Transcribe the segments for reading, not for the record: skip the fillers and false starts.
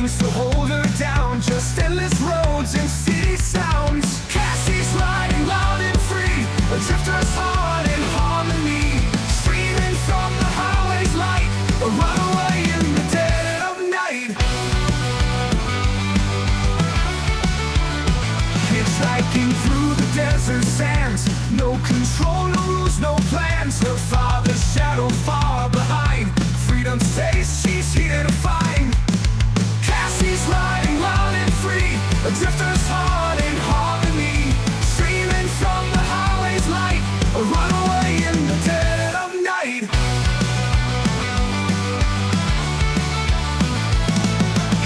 chains to hold her down, just endless roads and city sounds. Cassie's riding loud and free, a drifter's heart in harmony, streaming from the highway's light, a runaway in the dead of night. Hitchhiking through the desert sands, no control, no rules, no plans. Her father's shadow far behind, freedom's taste she's here to find. Cassie's riding loud and free, a drifter's heart in harmony, streaming from the highway's light, a runaway in the dead of night.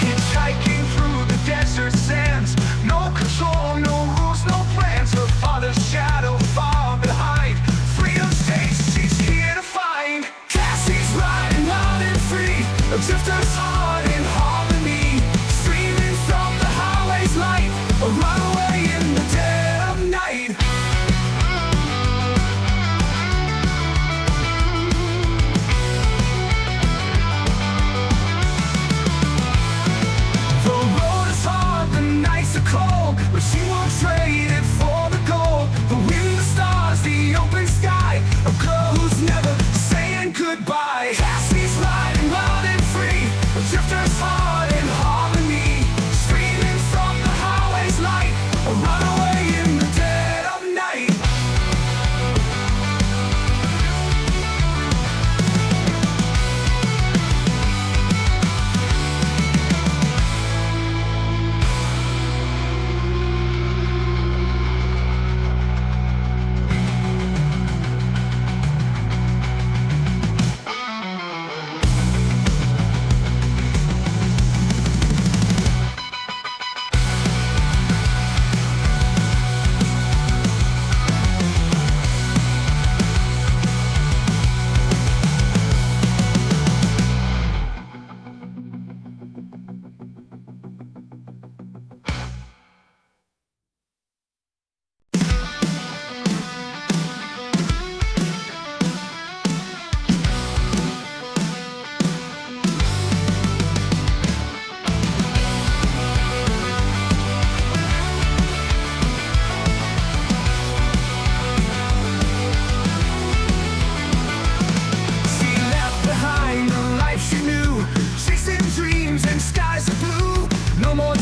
Hitchhiking through the desert sands, no control, no rules, no plans. Her father's shadow far behind, freedom's taste she's here to find. Cassie's riding loud and free, a drifter's heart in harmony, streaming from the highway's light, a runaway in the dead of night. The road is hard, the nights are cold, but she won't trade it for the gold. The wind, the stars, the open sky, a girl who's never saying goodbye. Cassie's riding loud and free, a drifter's heart in harmony, streaming from the highway's light, a runaway in the dead of night.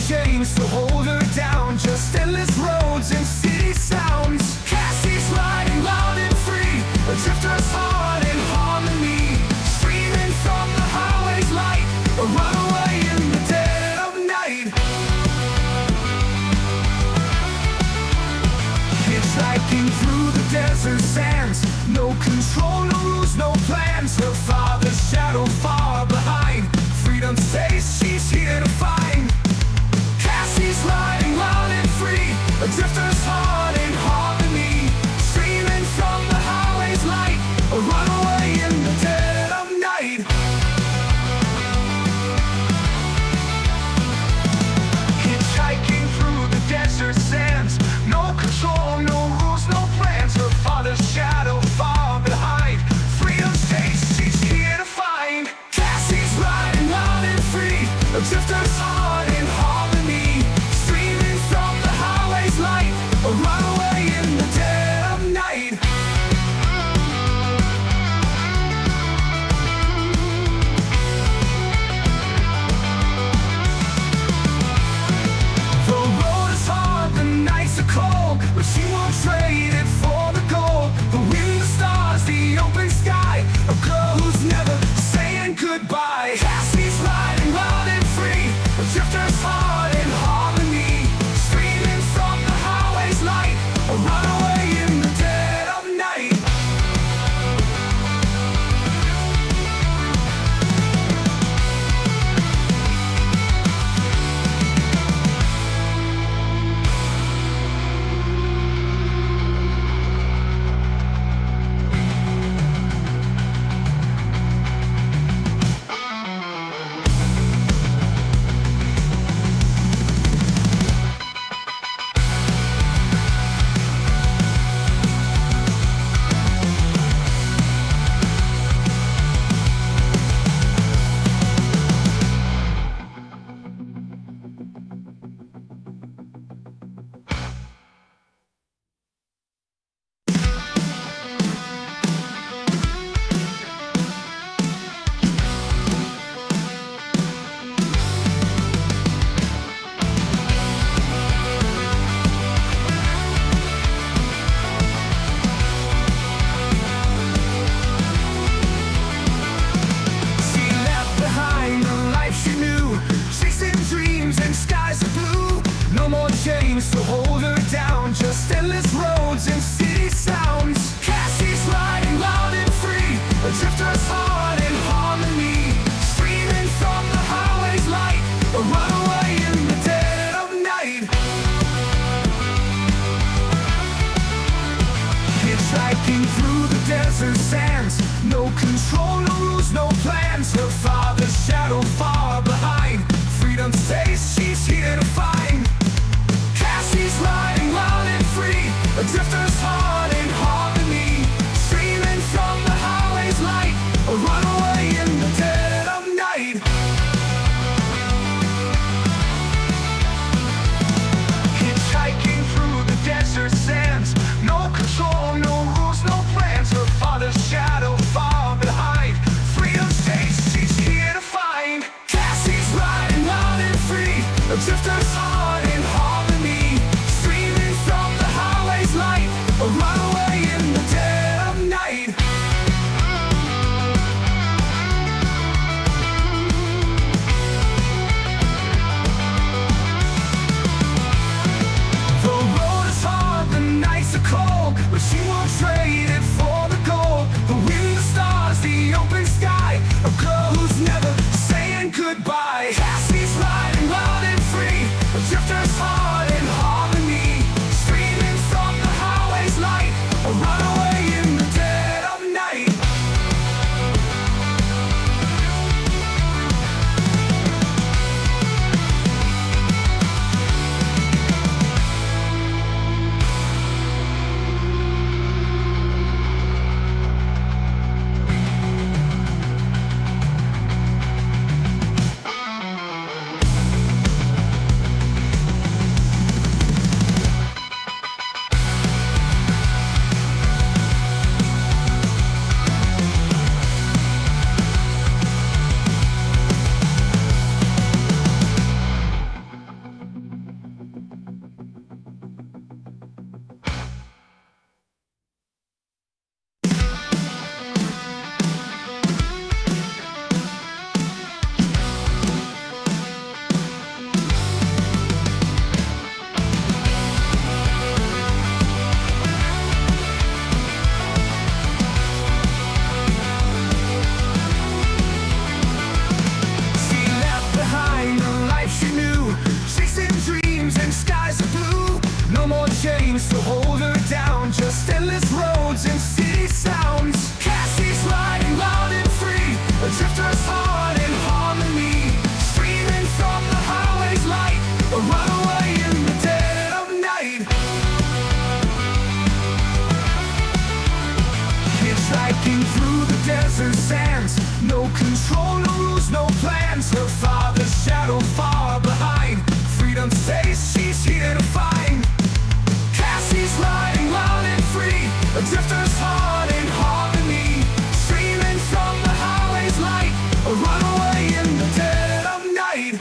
Chains to hold her down, just endless roads and city sounds. Cassie's riding loud and free, a drifter's heart in harmony, streaming from the highway's light, a runaway in the dead of night. Hitchhiking through the desert sands, no control, no rules, no plans. Her father's shadow far behind, freedom's taste she's here to find. Cassie's riding loud and free, a drifter's heart in harmony, streaming from the highway's light, a runaway in the dead of night. Hitchhiking through the desert sands, no control, no rules, no plans. Her father's shadow far behind, freedom's taste she's here to find. Cassie's riding loud and free, a drifter's heart in harmony, streaming from the highway's light, chains to hold her down, just endless roads and city sounds. Cassie's riding loud and free, a drifter's heart in harmony, streaming from the highway's light, a runaway in the dead of night. Hitchhiking through the desert sands, no control, no rules, no plans. Her father's shadow far behind, freedom's taste she's here to find. Cassie's riding loud and free, a drifter's heart in harmony, streaming from the highway's light, a runaway in the dead of night. Hitchhiking through the desert sands, no control, no rules, no plans. Her father's shadow far behind, freedom's taste she's here to find. Cassie's riding loud and free, a drifter's heart in harmony, streaming from the highway's light, a runaway in the dead of night. The road is hard, the nights are cold, but she won't trade it for the gold. The wind, the stars, the open sky, a girl who's never saying goodbye. Cassie's riding loud and free, a drifter's heart in harmony, streaming from the highway's light, a runaway in the dead of night. She left behind the life she knew, chasing dreams and skies of blue. No more chains to hold her down, just endless roads and city sounds. Cassie's riding loud and free, a drifter's heart in harmony, streaming from the highway's light, a runaway in the dead of night. Hitchhiking through the desert sands, no control, no rules, no plans. Her father's shadow far behind, freedom's taste she's here to find. Cassie's riding loud and free, a drifter's heart in harmony, streaming from the highway's light, a runaway in the dead of night.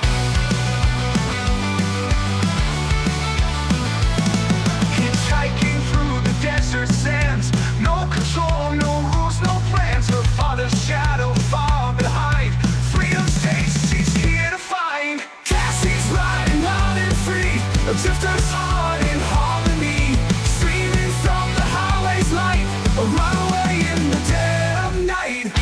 Hitchhiking through the desert sands, no control, no rules, no plans. Her father's shadow far behind, freedom's taste she's here to find. Cassie's riding loud and free, a drifter's heart in harmony, streaming from the highway's light, a runaway in the dead of night.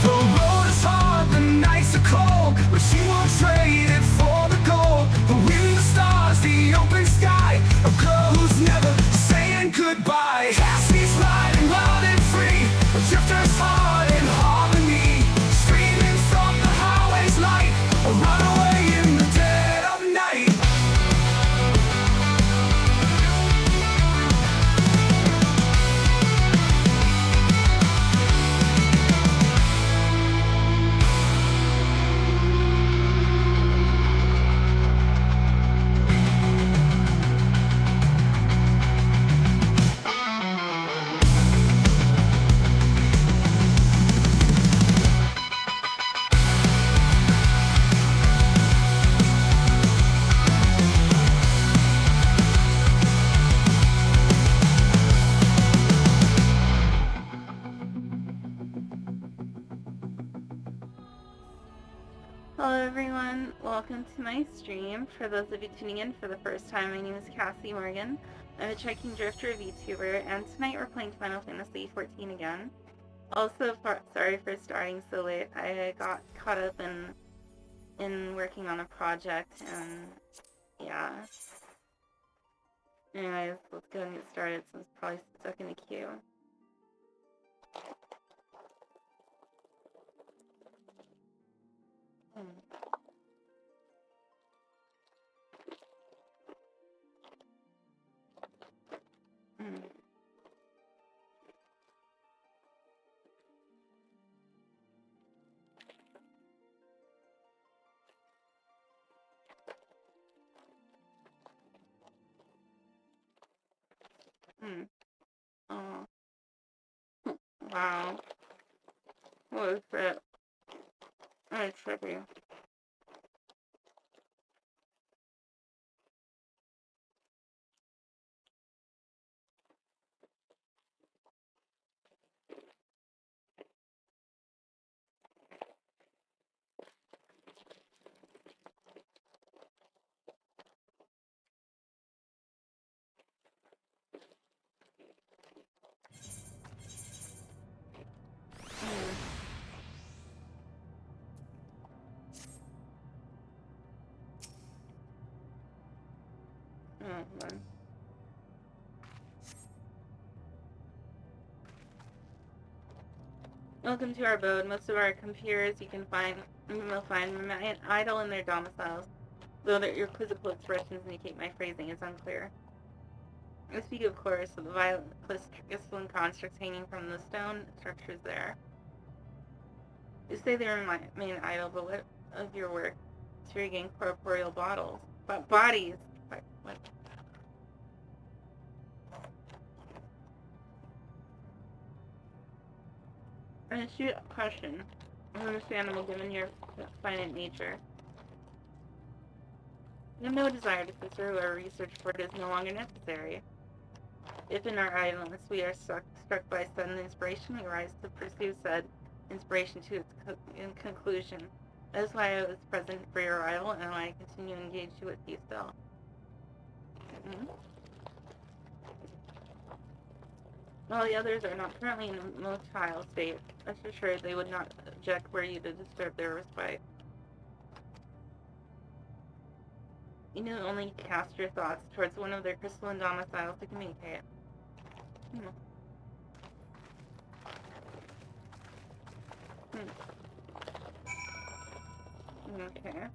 The road is hard, the nights are cold, but she won't trade it for the gold. The wind, the stars, the open sky, a girl who's never saying goodbye. Cassie's riding loud and free, a drifter's heart in harmony, streaming from the highway's light, a runaway in the dead of night. Hello everyone, welcome to my stream. For those of you tuning in for the first time, my name is Cassie Morgan. I'm a trekking drifter VTuber, and tonight we're playing Final Fantasy XIV again. Also, sorry for starting so late. I got caught up in working on a project, and yeah. Anyways, let's go and get started since it's probably stuck in a queue. Oh. Wow. Holy shit. That's trippy. Man. Welcome to our abode. Most of our computers you will find remain idle in their domiciles, though that your quizzical expressions indicate my phrasing is unclear. I speak, of course, of the violent crystalline constructs hanging from the stone structures there. You say they remain idle, but what of your work to regain corporeal bodies? What? An astute question. Understandable given your finite nature. I have no desire to pursue or research, for it is no longer necessary. If in our idleness we are struck by sudden inspiration, we rise to pursue said inspiration to its conclusion. That is why I was present for your arrival, and why I continue to engage you with you still. While the others are not currently in a motile state, rest assured they would not object were you to disturb their respite. You need only cast your thoughts towards one of their crystalline domiciles to communicate. Okay.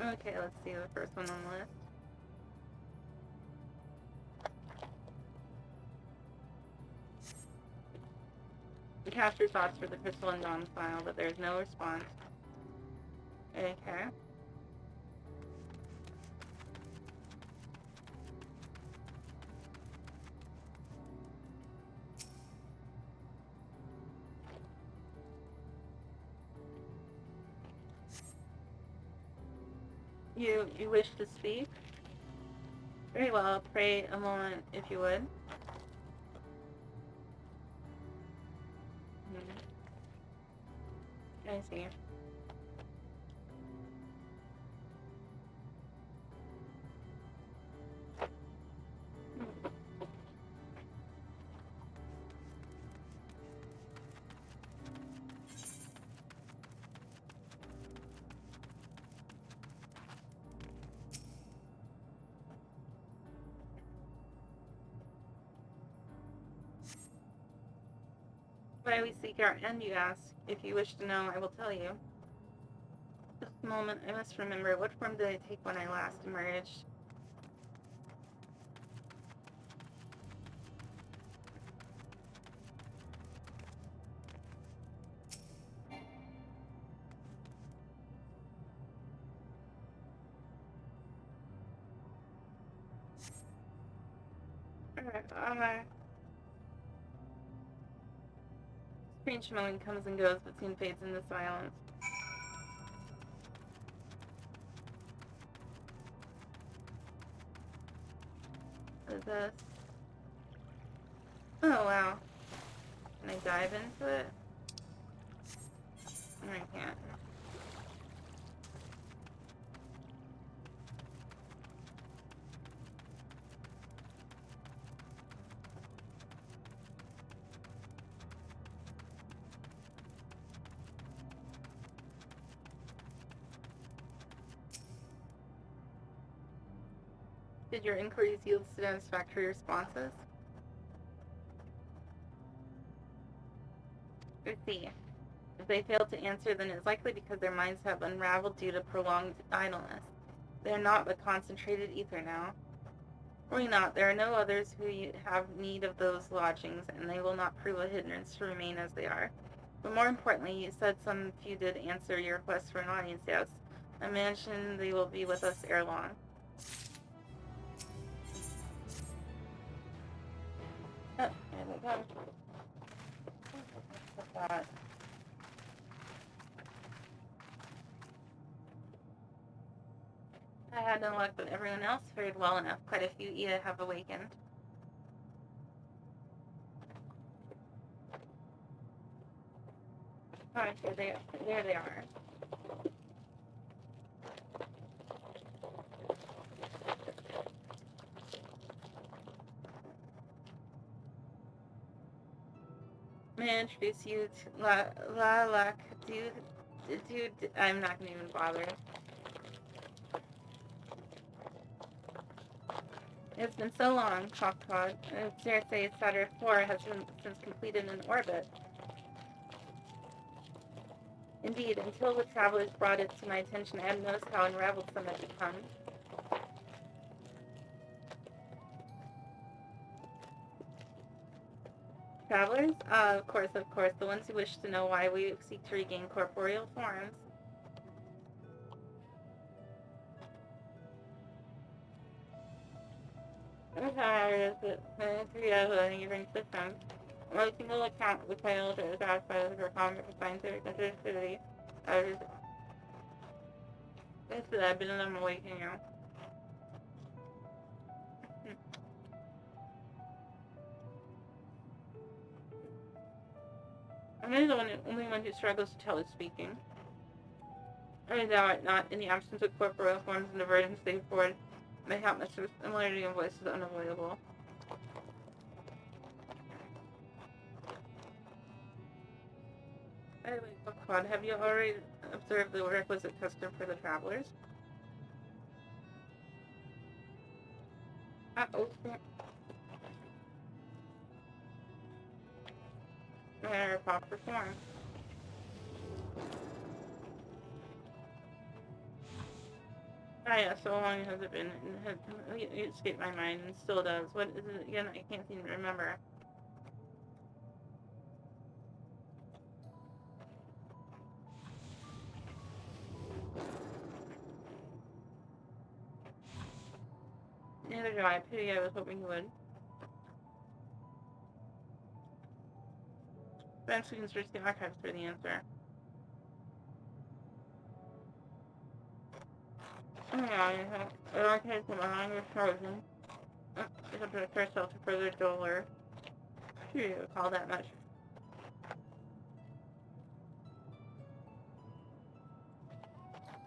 Okay, let's see the first one on the list. You cast your thoughts for the crystalline domicile, but there's no response. Okay. You wish to speak? Very well, pray a moment if you would. I see. Why we seek our end, you ask. If you wish to know, I will tell you. Just a moment, I must remember, what form did I take when I last emerged? Alright. Strange moaning comes and goes, but soon fades into silence. What is this? Oh wow. Can I dive into it? No, I can't. Did your inquiries yield satisfactory responses? Let's see. If they fail to answer, then it's likely because their minds have unraveled due to prolonged idleness. They are not but concentrated ether now. Worry not, there are no others who have need of those lodgings, and they will not prove a hindrance to remain as they are. But more importantly, you said some few did answer your request for an audience, yes. I imagine they will be with us ere long. Oh, there we go. What's that? I had no luck, but everyone else fared well enough. Quite a few Ea have awakened. Alright, there they are. May I introduce you to La dude, I'm not gonna even bother. It's been so long, talked Todd. I dare say Saturn IV has since completed an orbit. Indeed, until the travelers brought it to my attention, I hadn't noticed how unraveled some had become. Travelers? Of course, the ones who wish to know why we seek to regain corporeal forms. I'm tired of it. You bring systems. Most single account with failed is outside of the requirement for scientific necessity. I've been on my way here. I'm the only one who struggles to tell is speaking. I thou art not, in the absence of corporeal forms and divergence they afford, mayhap much similarity in voice is unavoidable. By the way, Quad, have you already observed the requisite custom for the travelers? Their proper form. Ah, yeah, so long has it been. It escaped my mind and still does. What is it again? I can't seem to remember. Neither do I. Pity I was hoping you would. Perhaps we can search the archives for the answer. Oh yeah, the archives of my language frozen. It's up to herself to further dolor. Phew, recall that much.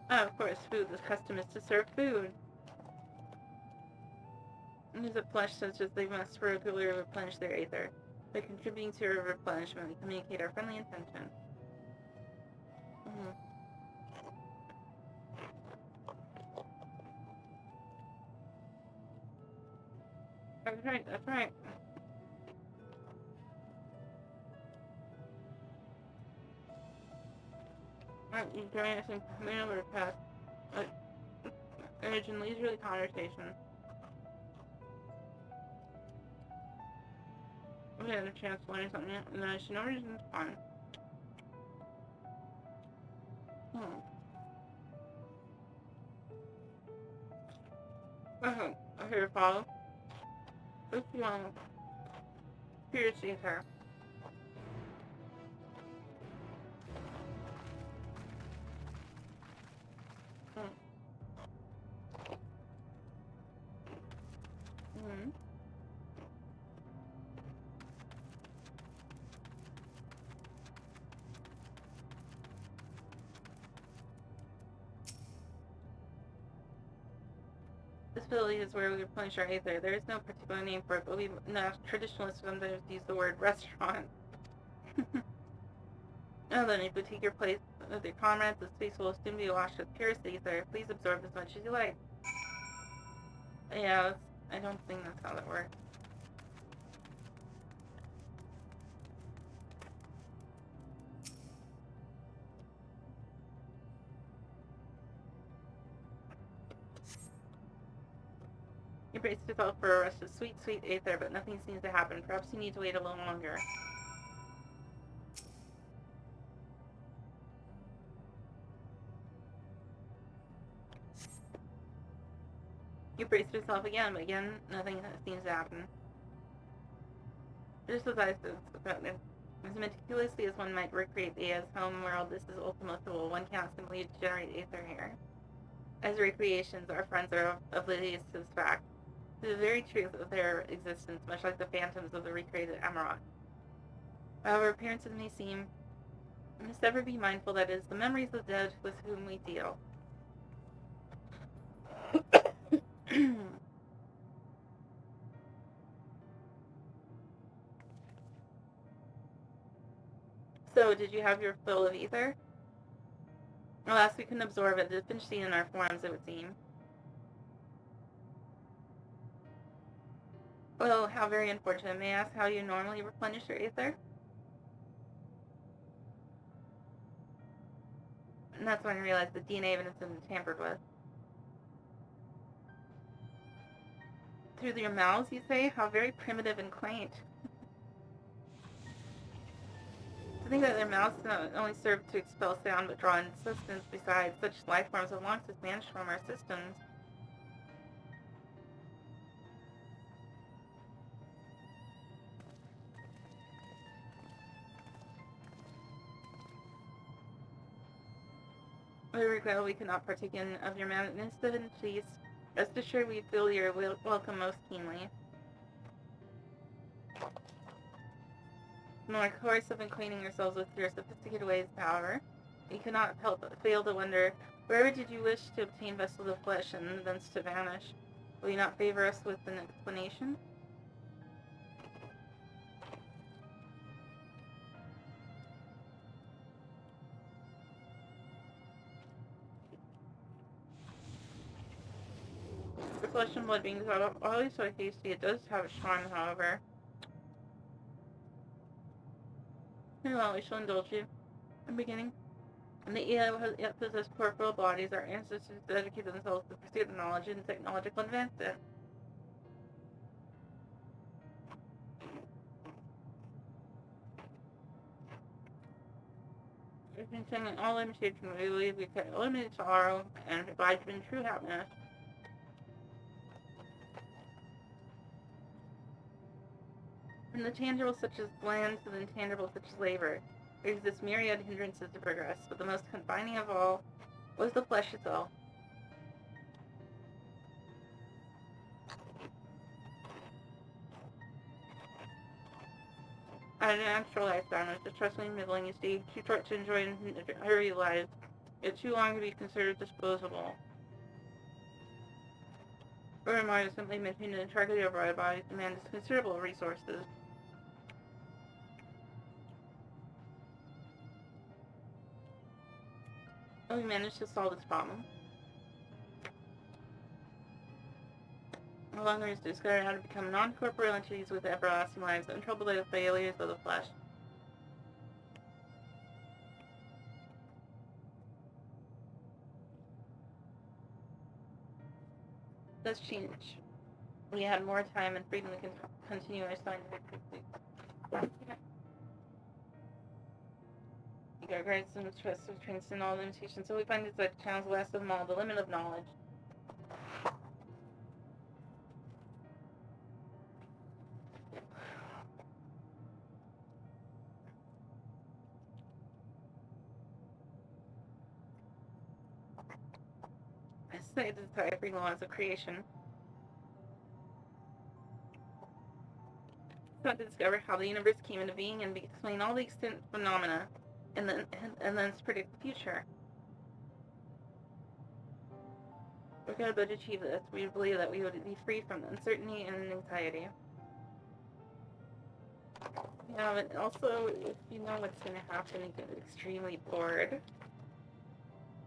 Of course, food. The custom is to serve food. Use of flesh such as they must regularly replenish their aether. By contributing to your replenishment, we communicate our friendly intention. That's right, that's right. Alright, you join us in familiar with past. Urge and leisurely conversation. We had a chance to learn something, and I see no reason to fun. I hear follow. It's long. Piercing her. Mm-hmm. This ability is where we replenish our aether. There is no particular name for it, but we traditionalists sometimes use the word restaurant. Now then, if you take your place with your comrades, the space will soon be washed with purest ether. Please absorb as much as you like. Yeah, I don't think that's how that works. You brace yourself for a rush of sweet, sweet aether, but nothing seems to happen. Perhaps you need to wait a little longer. You brace yourself again, but again, nothing seems to happen. Just as I said, as meticulously as one might recreate Thea's home world, this is ultimate. One can't simply generate aether here. As recreations, our friends are oblivious to this fact. To the very truth of their existence, much like the phantoms of the recreated Amarok. However appearances may seem, we must ever be mindful that it is the memories of the dead with whom we deal. So, did you have your fill of ether? Alas, we couldn't absorb it. It had been seen in our forms, it would seem. Well, how very unfortunate. May I ask how you normally replenish your ether? And that's when I realized the DNA evidence had been tampered with. Through your mouths, you say? How very primitive and quaint. To think that their mouths not only serve to expel sound, but draw in sustenance besides. Such life forms have long since vanished from our systems. We regret we could not partake of your magnificent feast. Rest assured we feel your welcome most keenly. In our course of acquainting ourselves with your sophisticated ways, however, we could not fail to wonder, wherever did you wish to obtain vessels of flesh and thence to vanish? Will you not favor us with an explanation? The flesh and blood beings are always so tasty. It does have a charm, however. Very well, we shall indulge you. In the beginning, when the EO has yet possessed corporeal bodies, our ancestors dedicated themselves to the pursuit of knowledge and technological advancement. Containing all limitation, we believe we could eliminate sorrow and provide in true happiness. From the tangible such as land to the intangible such as labor, there exist myriad hindrances to progress, but the most confining of all was the flesh itself. I had an actual lifetime. It was distressingly middling, you see, too short to enjoy in hurry lives, yet too long to be considered disposable. Furthermore, to simply maintain an integrity of our bodies demands considerable resources. But we managed to solve this problem. No longer is to discover how to become non-corporeal entities with everlasting lives, untroubled by the failures of the flesh. Let's change. We had more time and freedom to continue our scientific pursuits. Our great trust to transcend all limitations, so we find it's like channels last of them all, the limit of knowledge. insight to the ciphering laws of creation. Sought to discover how the universe came into being and explain all the extant phenomena, and then predict the future. We're going to achieve this. We believe that we would be free from uncertainty and anxiety. Yeah, but also, if you know what's going to happen, you get extremely bored.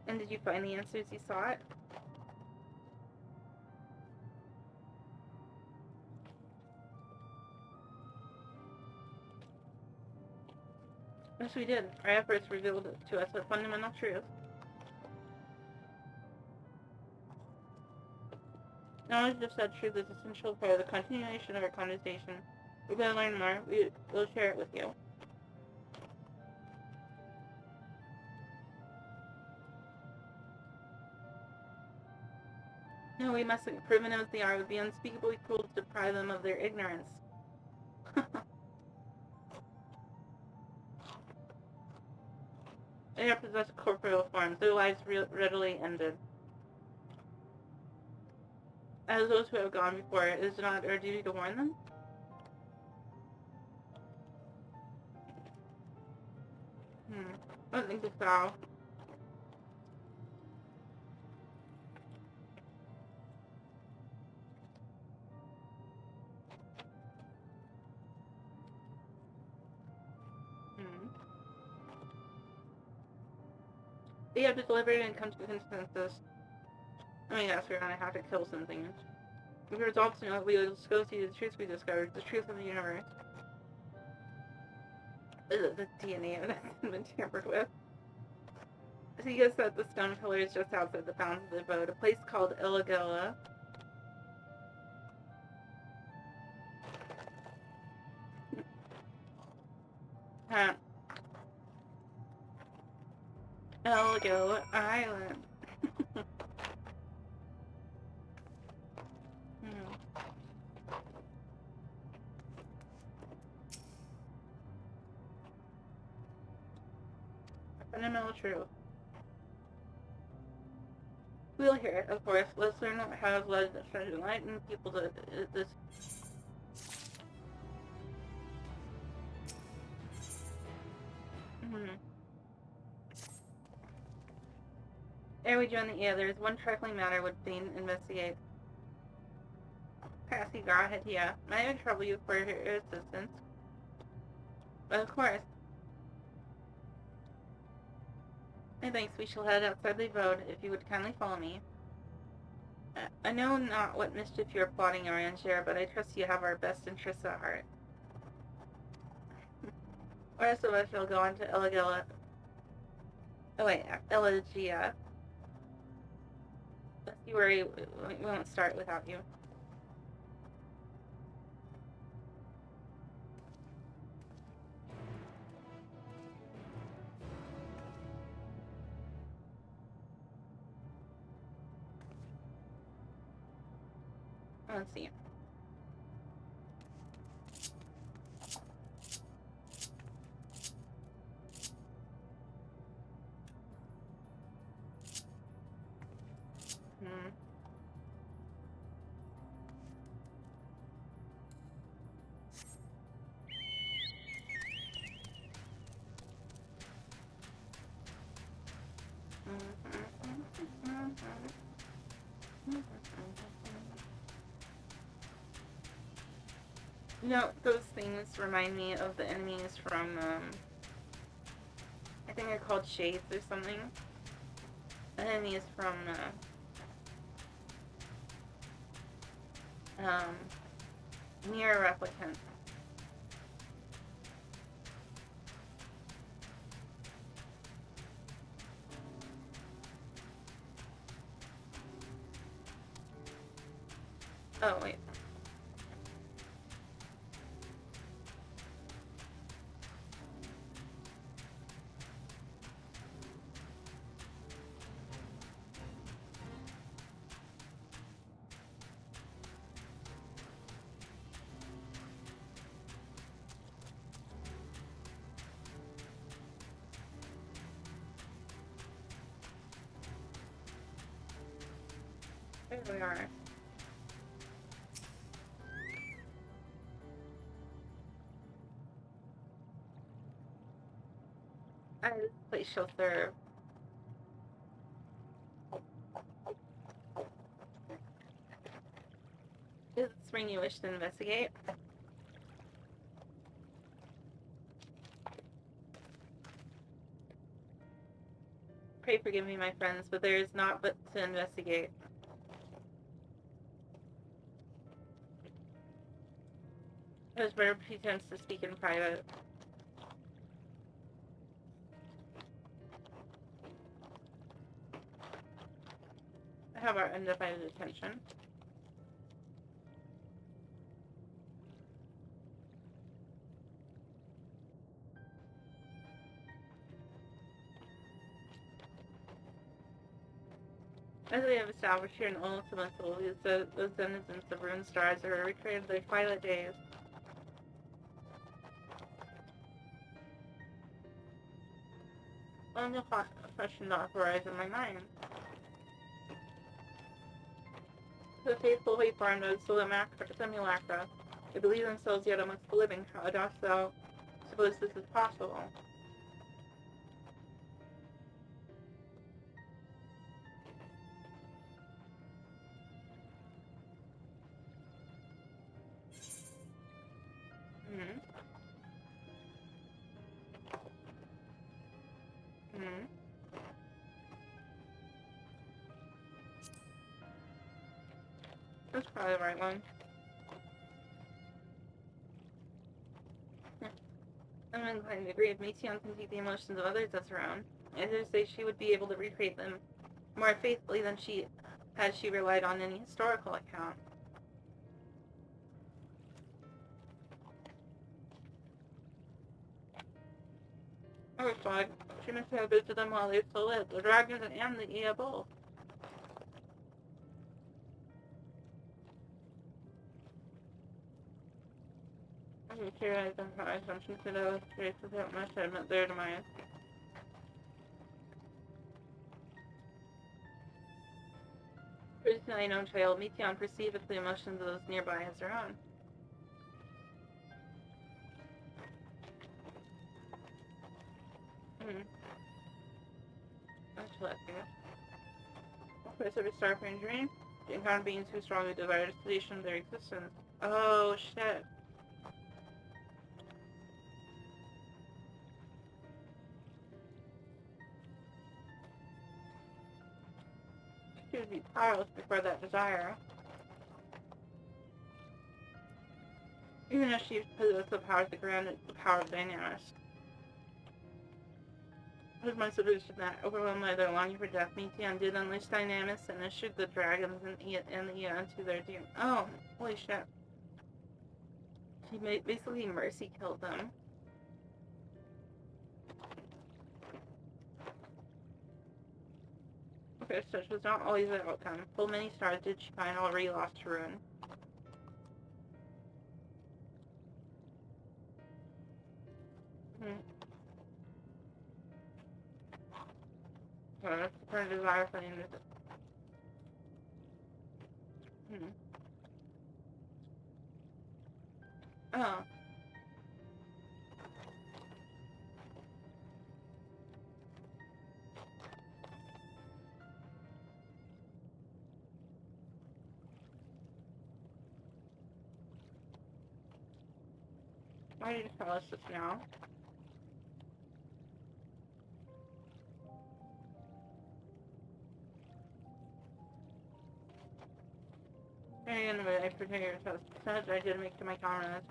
And did you find the answers you sought? Yes, we did. Our efforts revealed to us a fundamental truth. Knowledge of such truth is essential for the continuation of our conversation. We're going to learn more. We'll share it with you. No, we mustn't. Proven as they are, it would be unspeakably cruel to deprive them of their ignorance. They are possessed corporeal forms. Their lives readily ended. As those who have gone before, it is not our duty to warn them? I don't think so. We have to deliberate and come to a consensus. I mean, yes, we're gonna have to kill something. We resolve to know that we will disclose to you the truth we discovered, the truth of the universe. The DNA of that's been tampered with. So you guys that the stone pillar is just outside the bounds of the abode, a place called Illigilla. Illigilla Island. Fundamental truth. We'll hear it, of course. Let's learn what has led to enlighten people to this. Ere we join the there is one trifling matter would fain investigate. Passy, go ahead, yeah. Might I trouble you for your assistance? But of course. Methinks we shall head outside the abode, if you would kindly follow me. I know not what mischief you are plotting around here, but I trust you have our best interests at heart. The rest of us shall go on to Illigilla. Oh wait, Elegia. Let's see where we won't start without you. Let's see. You know, those things remind me of the enemies from, I think they're called Shades or something. The enemies from, Mirror Replicant. Oh, wait. There we are. This place shall serve. Is it spring you wish to investigate? Pray forgive me, my friends, but there is naught but to investigate. It was but a pretense to speak in private. I have our undivided attention. As we have established here in ultimate is those denizens of ruined stars are recreated their twilight days. Only a question not arise in my mind. The faithful wait for him those simulacra. They believe themselves yet amongst the living. How dost thou suppose this is possible? Hmm. Hmm. That's probably the right one. I'm inclined to agree. If Meteon can take the emotions of others as her own, I dare say she would be able to recreate them more faithfully than she had she relied on any historical account. I replied, she must have visited them while they still lived, the dragons and the Ea both. I'm sure I've done my assumptions that I was curious without much admit their demise. Personally, no child, Meteon perceiveth the emotions of those nearby as her own. That's what I feel. First every star for injury, to encounter beings who strongly desire the sedation of their existence. Oh, shit. She would be powerless before that desire. Even if she possessed the power of the ground, the power of dynamics. It was my solution that, overwhelmed by their longing for death, Meteon did unleash Dynamis and issued the dragons and the Ea into their doom. Oh, holy shit. She basically mercy killed them. Okay, such was not always the outcome. Full many stars did she find already lost to ruin. That's her desire for the end of it. Oh. Why did you tell us this now? Anyway, I pretend yourself. Such I did make to my comrades.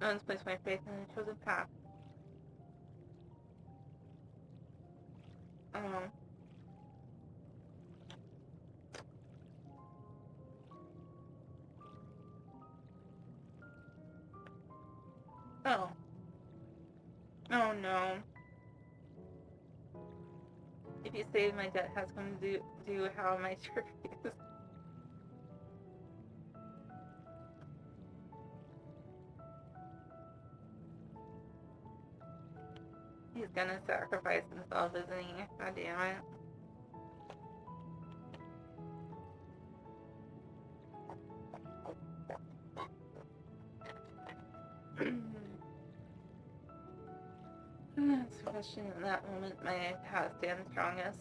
I once placed my faith in the chosen path. no. If you say my debt has come due, how am I to refuse? He's gonna sacrifice himself, isn't he? God damn it. That's question in that moment my hat stands strongest.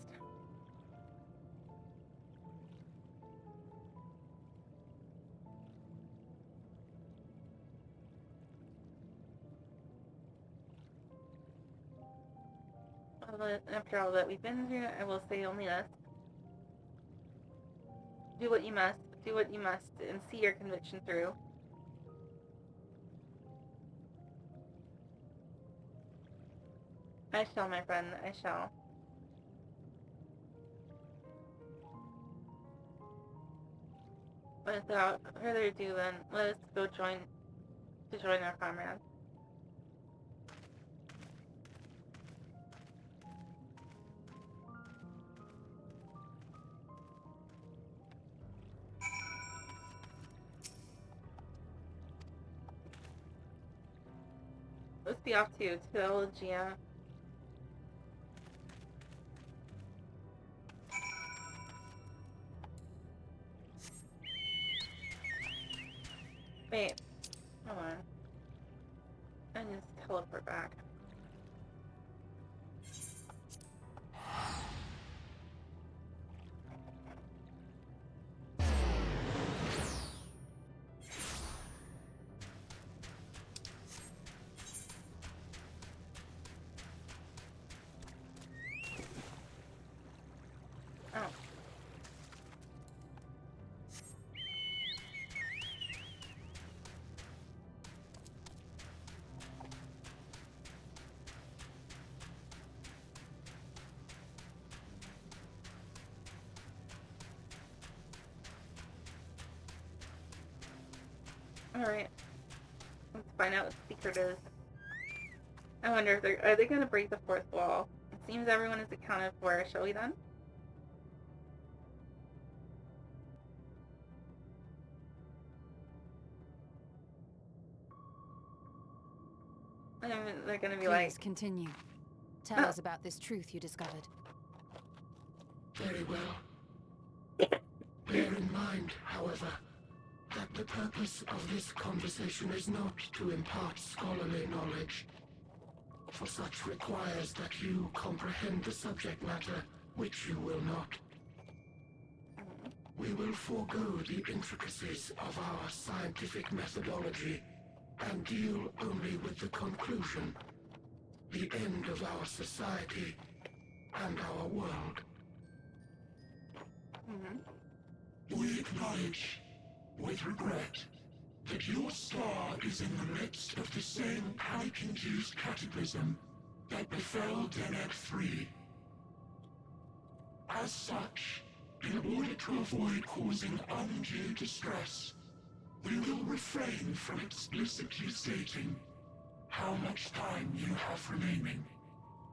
After all that we've been through, I will say only this. Do what you must, and see your conviction through. I shall, my friend, I shall. Without further ado then, let us go join our comrades. Let's be off to Elgia. Wait, hold on. I just teleport back. Oh. Alright. Let's find out what the secret is. I wonder if are they gonna break the fourth wall? It seems everyone is accounted for. Shall we then? They're gonna be like... Please continue. Tell us about this truth you discovered. Very well. Bear in mind, however, that the purpose of this conversation is not to impart scholarly knowledge, for such requires that you comprehend the subject matter, which you will not. We will forego the intricacies of our scientific methodology and deal only with the conclusion, the end of our society and our world. We acknowledge, with regret, that your star is in the midst of the same panic-induced cataclysm that befell Deneb 3. As such, in order to avoid causing undue distress, we will refrain from explicitly stating how much time you have remaining.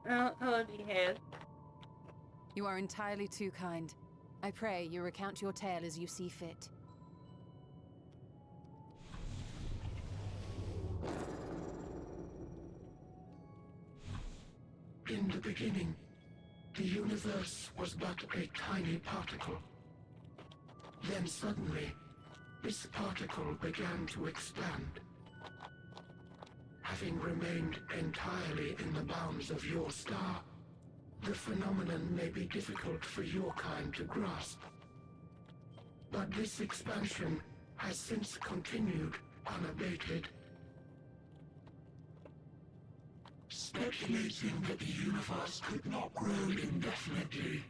Hello, Jihad. You are entirely too kind. I pray you recount your tale as you see fit. In the beginning, the universe was but a tiny particle. Then suddenly, this particle began to expand. Having remained entirely in the bounds of your star, the phenomenon may be difficult for your kind to grasp. But this expansion has since continued unabated. Speculating that the universe could not grow indefinitely,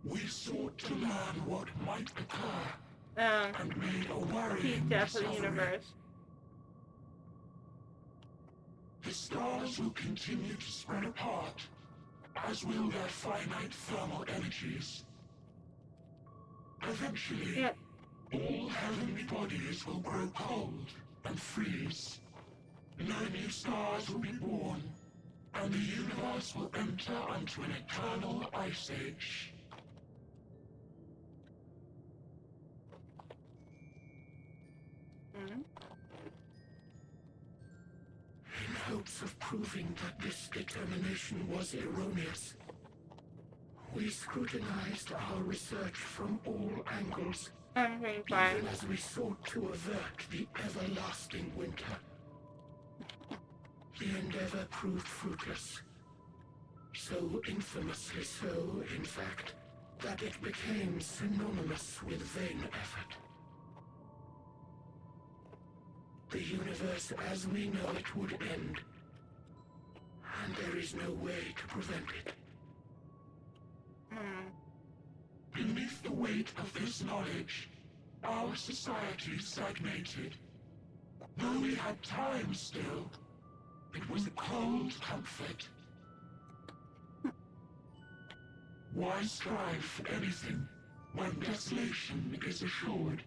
we sought to learn what might occur, and made a worrying death of the discovery. universe. The stars will continue to spread apart, as will their finite thermal energies. Eventually, all heavenly bodies will grow cold and freeze. No new stars will be born, and the universe will enter onto an eternal ice age. Hmm? In hopes of proving that this determination was erroneous, we scrutinized our research from all angles, I'm doing fine. even as we sought to avert the everlasting winter. The endeavor proved fruitless. So infamously so, in fact, that it became synonymous with vain effort. The universe as we know it would end, and there is no way to prevent it. Beneath the weight of this knowledge, our society stagnated. Though we had time still, it was a cold comfort. Why strive for anything when desolation is assured?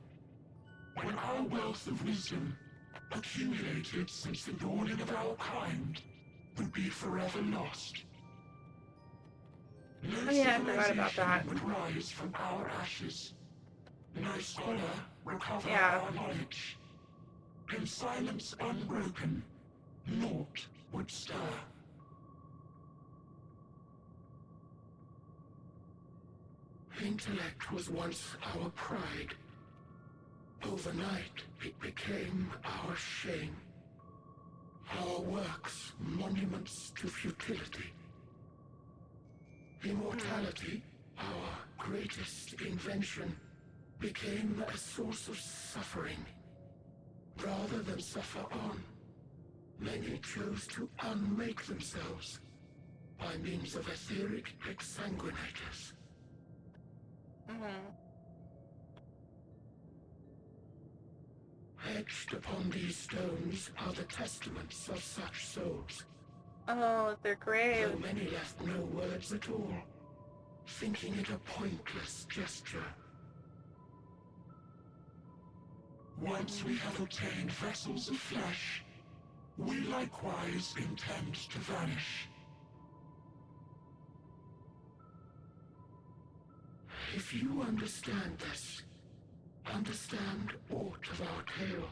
When our wealth of wisdom, accumulated since the dawning of our kind, would be forever lost. No Yeah, I forgot about civilization that. would rise from our ashes. No scholar recover Yeah. our knowledge. In silence unbroken, naught would stir. Intellect was once our pride. Overnight, it became our shame. Our works, monuments to futility. Immortality, our greatest invention, became a source of suffering. Rather than suffer on, many chose to unmake themselves by means of etheric exsanguinators. Etched upon these stones are the testaments of such souls. Oh, their grave. Though many left no words at all, thinking it a pointless gesture. Once we have obtained vessels of flesh, we likewise intend to vanish. If you understand this, understand aught of our tale,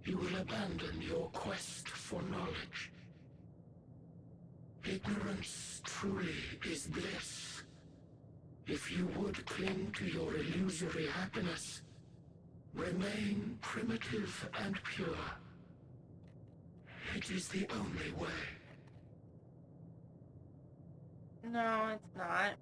you will abandon your quest for knowledge. Ignorance truly is bliss. If you would cling to your illusory happiness, remain primitive and pure. It is the only way. No, it's not.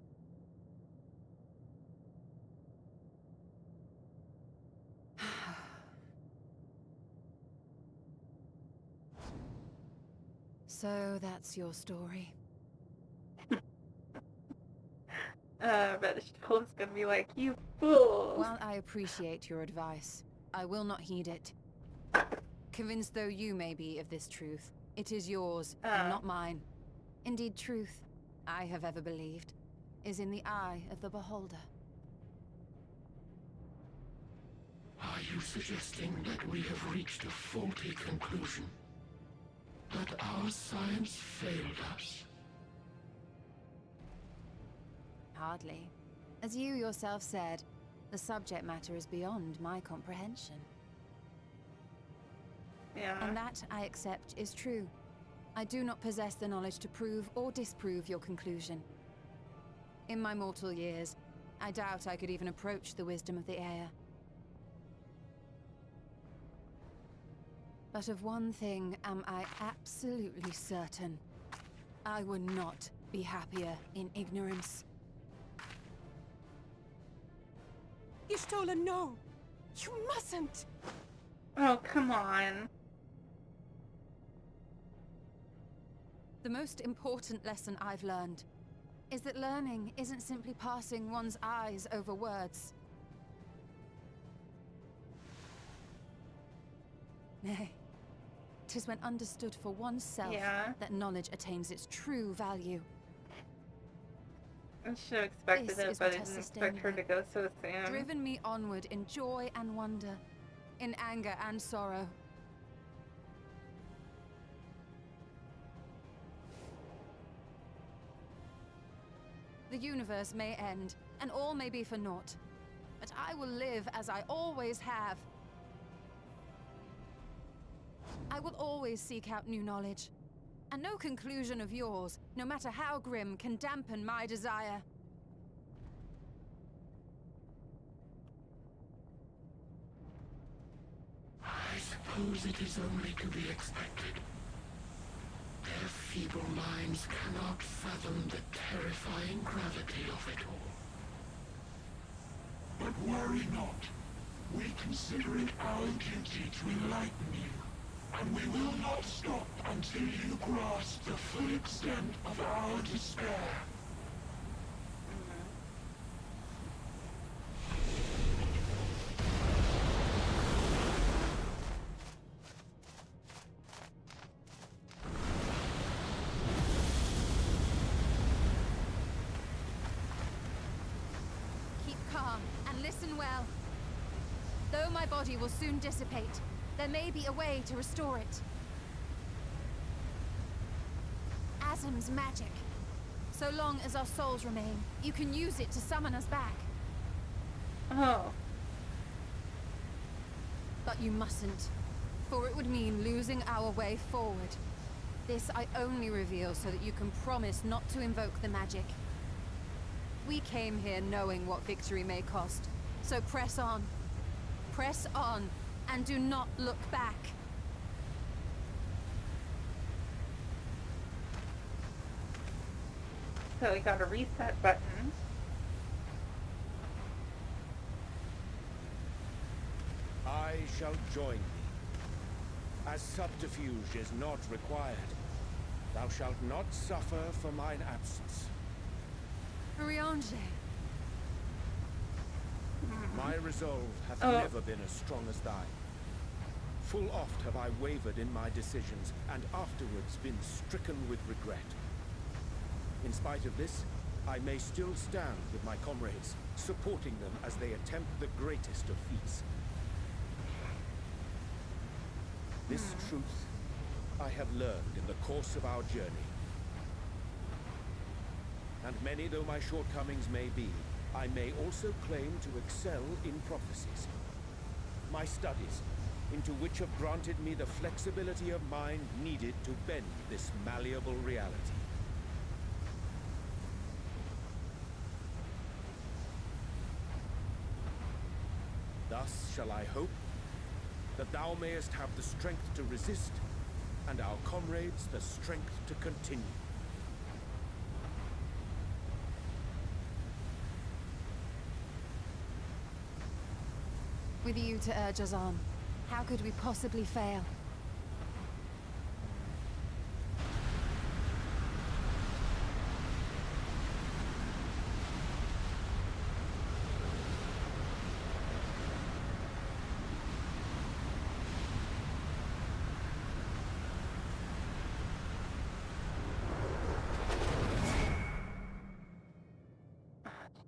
So that's your story. Vegetable's gonna be like, you fool! While I appreciate your advice, I will not heed it. Convinced though you may be of this truth, it is yours, and not mine. Indeed, truth, I have ever believed, is in the eye of the beholder. Are you suggesting that we have reached a faulty conclusion? That our science failed us? Hardly. As you yourself said, the subject matter is beyond my comprehension. Yeah. And that, I accept, is true. I do not possess the knowledge to prove or disprove your conclusion. In my mortal years, I doubt I could even approach the wisdom of the Air. But of one thing am I absolutely certain. I would not be happier in ignorance. Y'shtola, no! You mustn't! Oh, come on. The most important lesson I've learned is that learning isn't simply passing one's eyes over words. Nay, 'tis when understood for oneself that knowledge attains its true value. I should have expected This it, is but I what has didn't expect her sustained to go so soon. Driven me onward in joy and wonder, in anger and sorrow. The universe may end, and all may be for naught. But I will live as I always have. I will always seek out new knowledge. And no conclusion of yours, no matter how grim, can dampen my desire. I suppose it is only to be expected. Their feeble minds cannot fathom the terrifying gravity of it all. But worry not. We consider it our duty to enlighten you, and we will not stop until you grasp the full extent of our despair. Keep calm and listen well. Though my body will soon dissipate, there may be a way to restore it. Asm's magic. So long as our souls remain, you can use it to summon us back. Oh. But you mustn't, for it would mean losing our way forward. This I only reveal so that you can promise not to invoke the magic. We came here knowing what victory may cost, so press on. Press on, and do not look back. So we got a reset button. I shall join thee. As subterfuge is not required, thou shalt not suffer for mine absence. Riange. My resolve hath Oh. never been as strong as thine. Full oft have I wavered in my decisions, and afterwards been stricken with regret. In spite of this, I may still stand with my comrades, supporting them as they attempt the greatest of feats. This truth I have learned in the course of our journey. And many though my shortcomings may be, I may also claim to excel in prophecies. My studies, into which have granted me the flexibility of mind needed to bend this malleable reality. Thus shall I hope that thou mayest have the strength to resist, and our comrades the strength to continue. With you to urge us on, how could we possibly fail?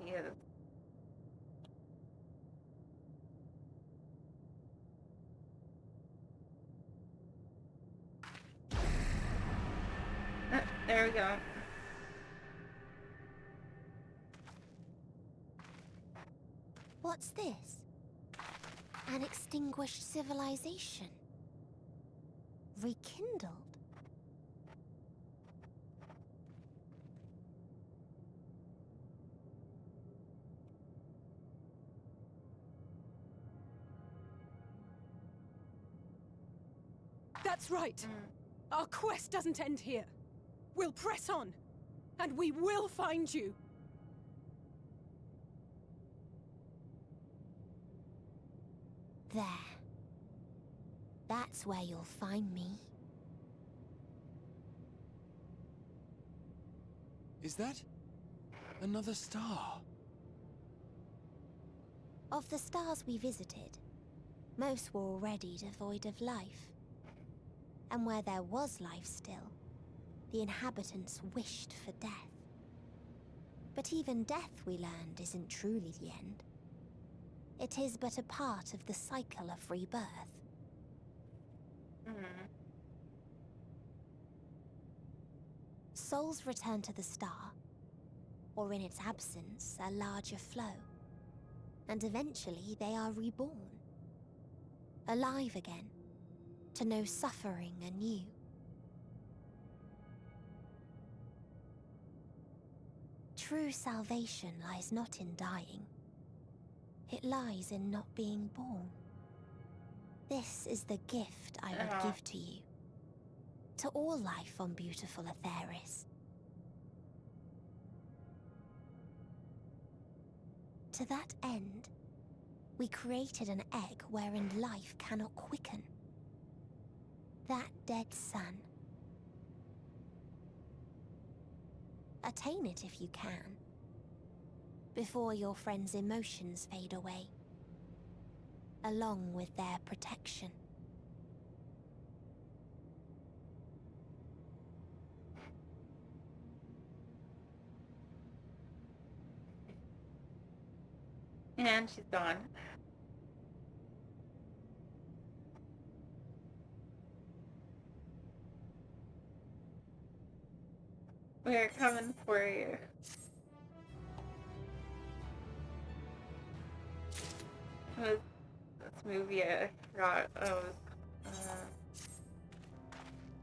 Yes. There we go. What's this? An extinguished civilization. Rekindled. That's right. Our quest doesn't end here. We'll press on, and we will find you. There. That's where you'll find me. Is that another star? Of the stars we visited, most were already devoid of life. And where there was life still, the inhabitants wished for death. But even death, we learned, isn't truly the end. It is but a part of the cycle of rebirth. Souls return to the star, or in its absence, a larger flow. And eventually they are reborn. Alive again, to know suffering anew. True salvation lies not in dying. It lies in not being born. This is the gift I would give to you. To all life on beautiful Atheris. To that end, we created an egg wherein life cannot quicken. That dead sun. Attain it if you can, before your friends' emotions fade away, along with their protection. And she's gone. We're coming for you. What was this movie I forgot? Oh,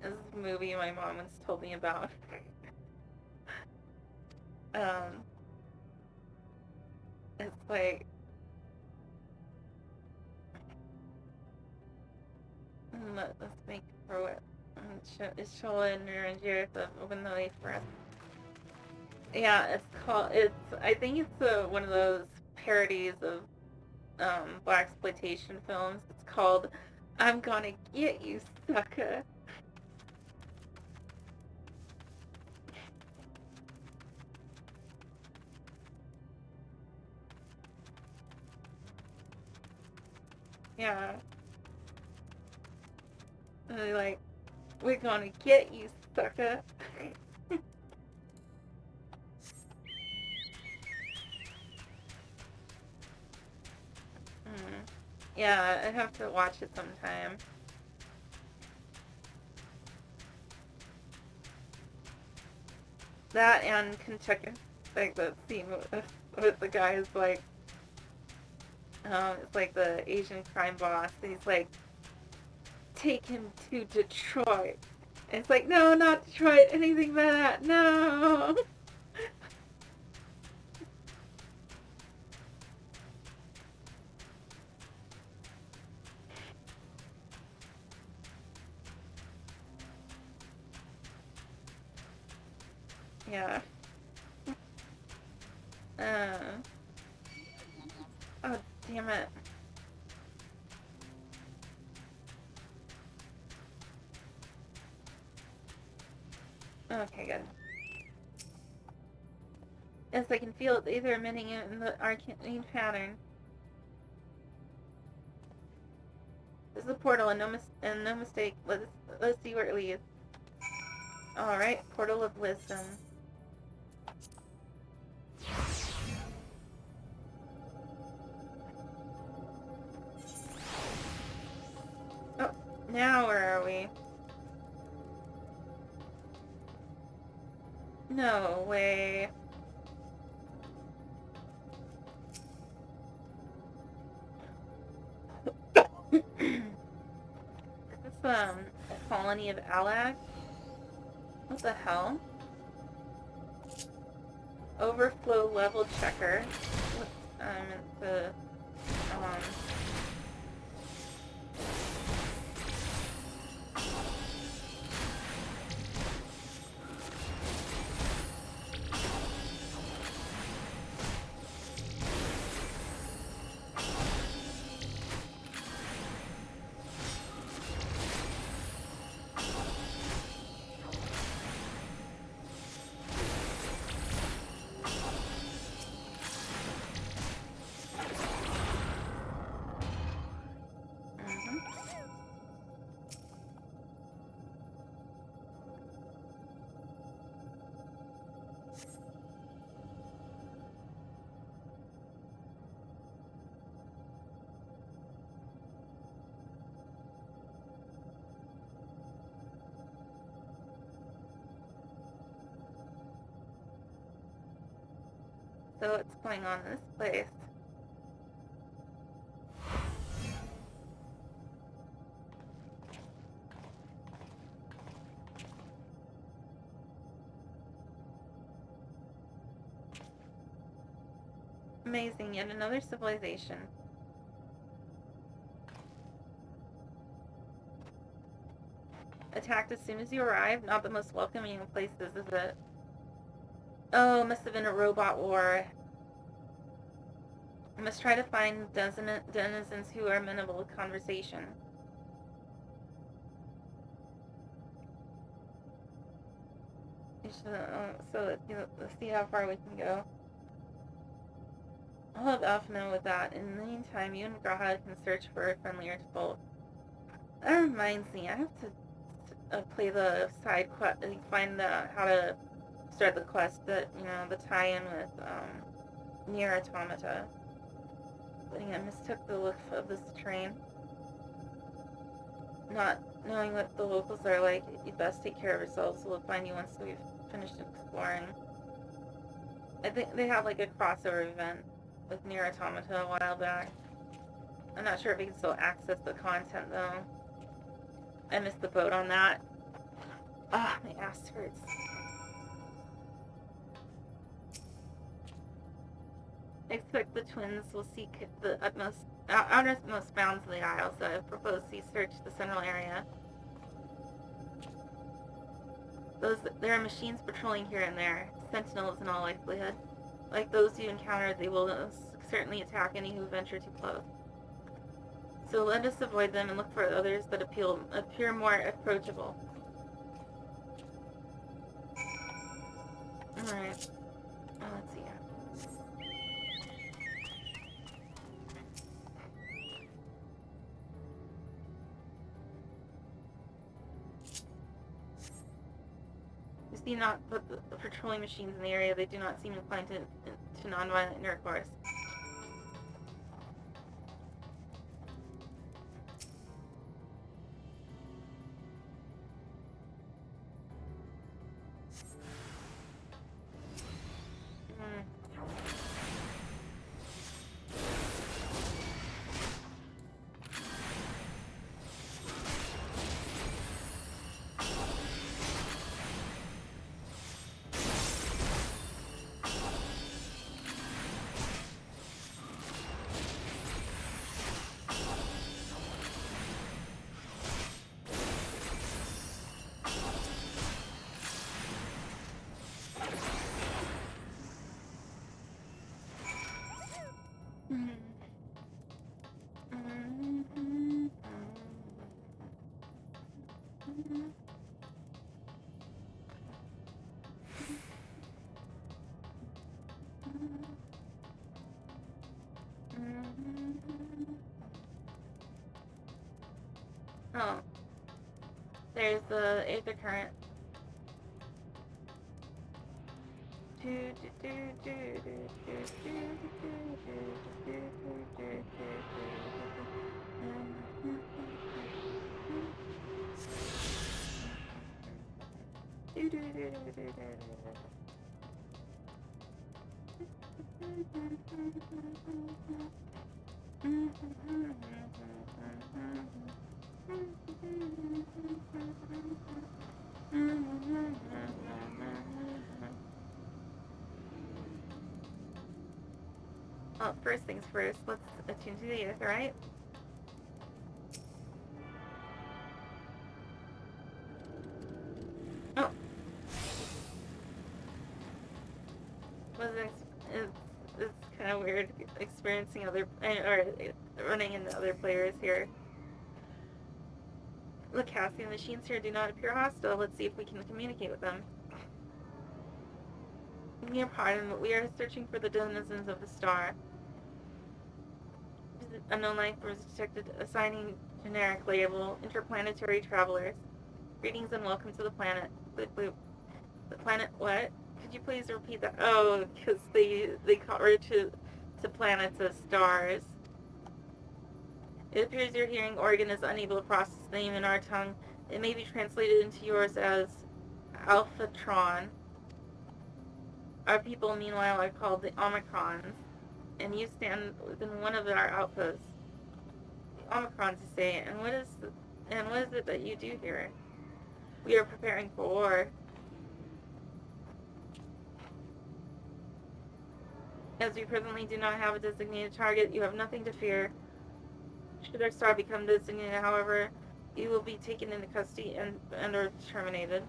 this movie my mom once told me about. It's like let's make for what it's Shola and Ranjir to open the way for us. Yeah, I think it's one of those parodies of blaxploitation films. It's called I'm Gonna Get You, Sucker. Yeah. And they're like, we're gonna get you, sucker. Yeah, I'd have to watch it sometime. That and Kentucky, like the scene with the guy is like, it's like the Asian crime boss, and he's like, take him to Detroit. And it's like, no, not Detroit, anything but that, no. Yeah. Oh, damn it. Okay, good. Yes, I can feel it. Either emitting it in the arcane pattern. This is a portal, and no mistake. Let's see where it leads. All right, portal of wisdom. Oh, now where are we? No way. Is this a colony of Alag? What the hell? Overflow level checker. It's the So what's going on in this place? Amazing, yet another civilization. Attacked as soon as you arrive? Not the most welcoming of places, is it? Oh, must have been a robot war. I must try to find denizens who are amenable to conversation. So let's see how far we can go. I'll have Elf know with that. In the meantime, you and Graha can search for a friendlier default. That reminds me, I have to play the side quest, find how to start the quest that, the tie-in with, Nier Automata. But I mistook the look of this train. Not knowing what the locals are like, you'd best take care of yourselves. We'll find you once we've finished exploring. I think they have like a crossover event with Nier Automata a while back. I'm not sure if we can still access the content though. I missed the boat on that. Ah, my ass hurts. Expect the twins will seek the outermost bounds of the Isle, so I propose you search the central area. There are machines patrolling here and there, sentinels in all likelihood. Like those you encountered, they will certainly attack any who venture too close. So let us avoid them and look for others that appear more approachable. Alright. Let's see. You see not but the patrolling machines in the area, they do not seem inclined to non-violent intercourse. Oh. There's the Aether Current. Well, first things first, let's attune to the Aether, right? Oh. It's kind of weird experiencing running into other players here. Look, Cassie, the machines here do not appear hostile. Let's see if we can communicate with them. Your pardon, but we are searching for the denizens of the star. Unknown life was detected, assigning generic label, interplanetary travelers. Greetings and welcome to the planet. The planet what? Could you please repeat that? Oh, because they refer to planets as stars. It appears your hearing organ is unable to process the name in our tongue. It may be translated into yours as Alphatron. Our people, meanwhile, are called the Omicrons, and you stand within one of our outposts. The Omicrons, you say, and what is it that you do here? We are preparing for war. As we presently do not have a designated target, you have nothing to fear. Should our star become designated, however, you will be taken into custody and or terminated.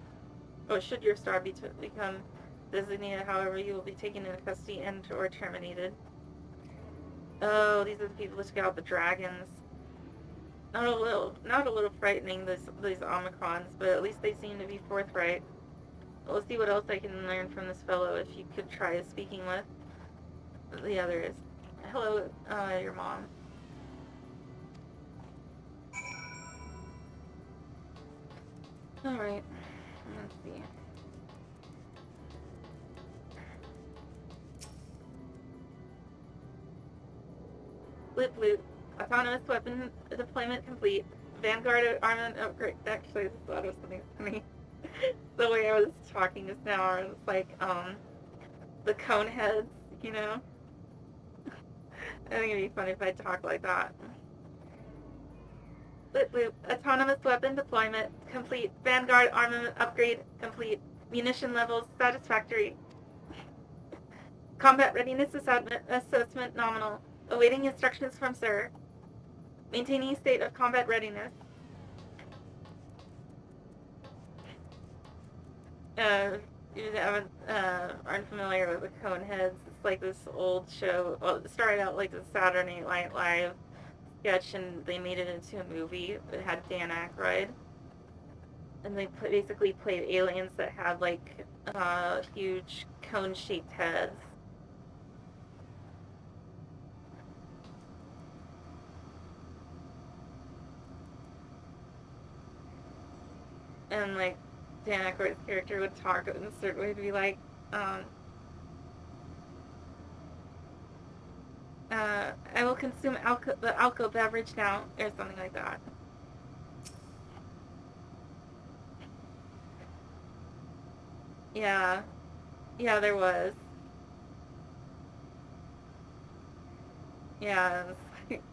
Or should your star become designated, however, you will be taken into custody and or terminated. Oh, these are the people that took out the dragons. Not a little frightening, these Omicrons, but at least they seem to be forthright. We'll see what else I can learn from this fellow if you could try speaking with the others. Hello, your mom. Alright, let's see. Blip bloop. Autonomous weapon deployment complete. Vanguard armament upgrade. Actually, I thought it was something funny. The way I was talking just now, it was like, the cone heads, you know? I think it'd be funny if I talked like that. Blip bloop. Autonomous weapon deployment complete. Vanguard armament upgrade complete. Munition levels satisfactory. Combat readiness assessment nominal. Awaiting instructions from Sir. Maintaining state of combat readiness. You aren't familiar with the Coneheads. It's like this old show. Well, it started out like the Saturday Night Live sketch, and they made it into a movie. It had Dan Aykroyd, and they basically played aliens that had like huge cone-shaped heads. And like Dan Aykroyd's character would talk in a certain way to be like, I will consume the alco beverage now, or something like that. Yeah. Yeah, there was. Yeah, it was like,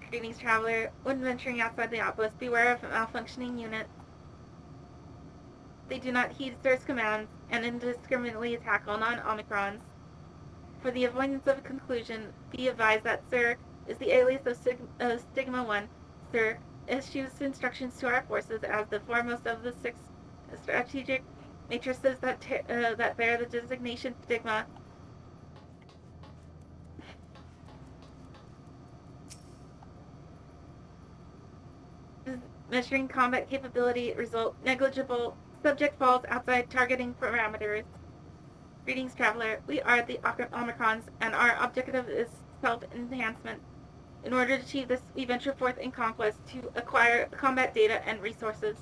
greetings, traveler. When venturing outside the outpost, beware of malfunctioning units. They do not heed Sir's commands and indiscriminately attack all non-Omicrons. For the avoidance of a conclusion, be advised that Sir is the alias of Stigma 1. Sir issues instructions to our forces as the foremost of the 6 strategic matrices that bear the designation Stigma. Measuring combat capability, result negligible. Subject falls outside targeting parameters. Greetings, traveler. We are the Omicrons, and our objective is self-enhancement. In order to achieve this, we venture forth in conquest to acquire combat data and resources.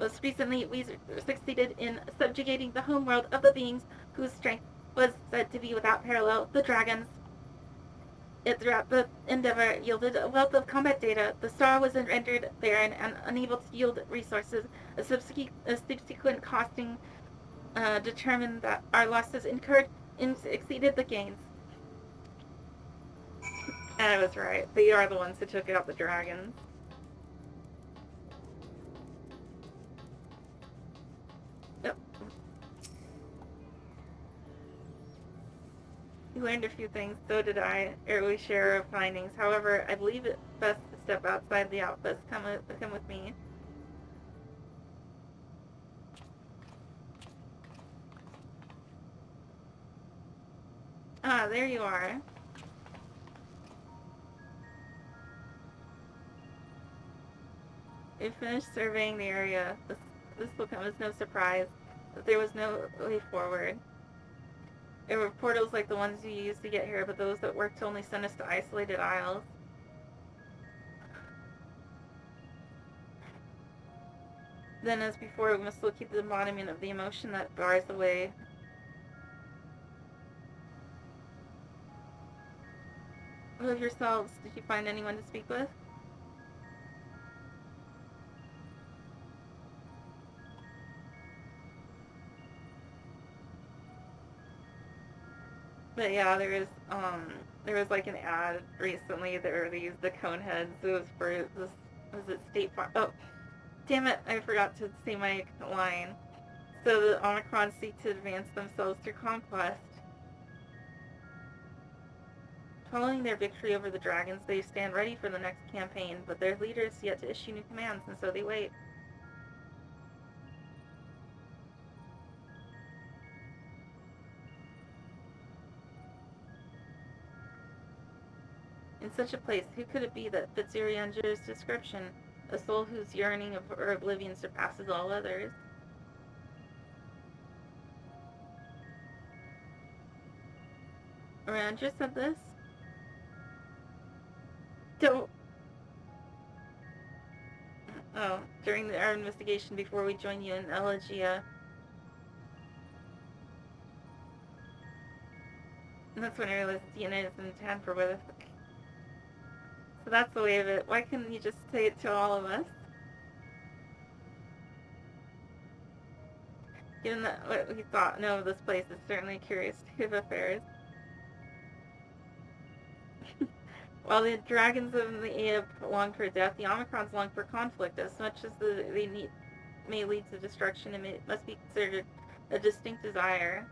Most recently, we succeeded in subjugating the homeworld of the beings whose strength was said to be without parallel, the dragons. It throughout the endeavor yielded a wealth of combat data. The star was rendered barren and unable to yield resources. A subsequent costing determined that our losses incurred exceeded the gains. And I was right. They are the ones who took out the dragons. Yep. You learned a few things, so did I. We share our findings. However, I believe it best to step outside the outpost. Come with me. Ah, there you are. We finished surveying the area. This will come as no surprise that there was no way forward. There were portals like the ones you used to get here, but those that worked only sent us to isolated isles. Then, as before, we must still keep the embodiment of the emotion that bars the way. of yourselves, did you find anyone to speak with? But yeah, there was like an ad recently that they used the cone heads. It was for this, was it State Farm? Oh, damn it, I forgot to say my line. So the Omicron seek to advance themselves through conquest. Following their victory over the dragons, they stand ready for the next campaign, but their leaders yet to issue new commands, and so they wait. In such a place, who could it be that fits Urianger's description? A soul whose yearning for oblivion surpasses all others. Urianger said this? Don't... Oh, during our investigation before we joined you in Elegia. And that's when I realized DNA is in tamper with. So that's the way of it. Why couldn't you just say it to all of us? Given that what we thought know of this place is certainly a curious state of affairs. While the dragons of the Aeon long for death, the Omicrons long for conflict. As much as may lead to destruction, it must be considered a distinct desire.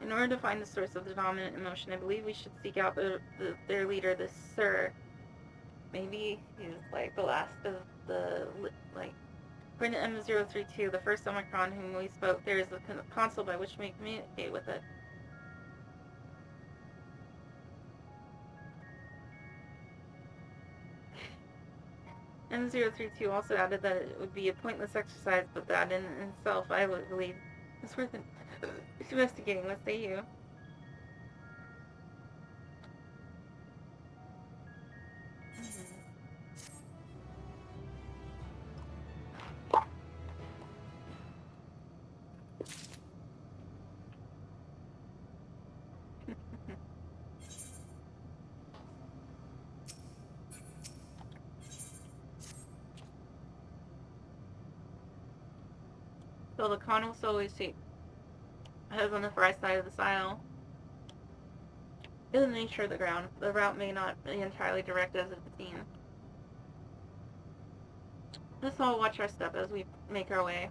In order to find the source of the dominant emotion, I believe we should seek out their leader, this Sir. Maybe he's like the last of the, like, according to M032, the first Omicron whom we spoke, there is a console by which we communicate with it. M032 also added that it would be a pointless exercise, but that in itself, I would believe, is worth investigating. What say you? So the con will always see heads on the far side of the silo. In the nature of the ground, the route may not be entirely direct as it seems. Let's all watch our step as we make our way.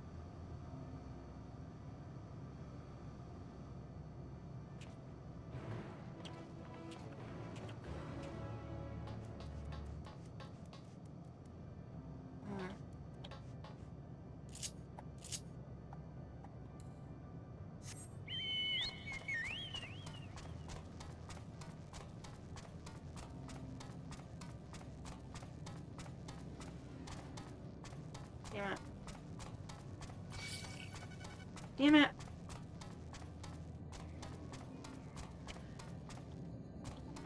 Damn it. Damn it.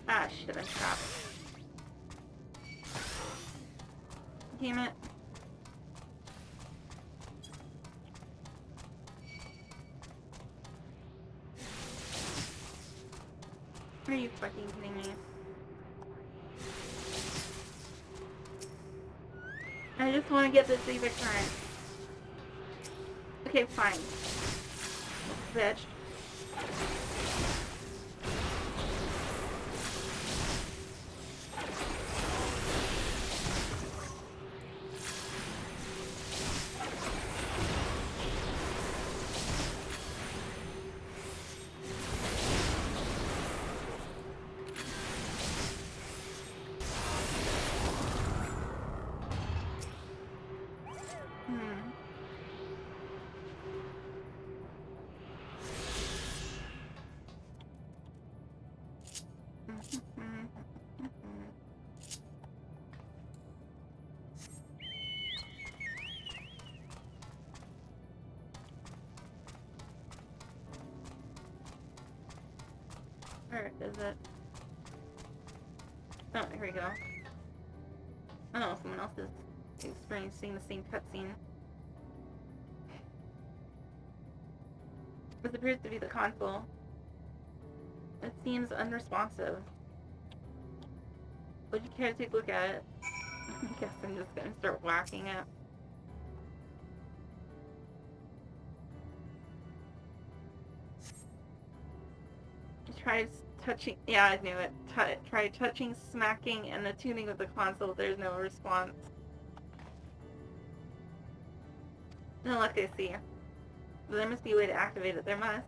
Ah, shit, I'm trapped. Damn it. Are you fucking kidding me? I just want to get this ether current. Okay, fine. Bitch. Where is it? Oh, here we go. Oh, someone else is experiencing the same cutscene. This appears to be the console. It seems unresponsive. Would you care to take a look at it? I guess I'm just gonna start whacking it. Try touching. Yeah, I knew it. Try touching, smacking, and the tuning of the console. There's no response. No luck, I see. But there must be a way to activate it. There must.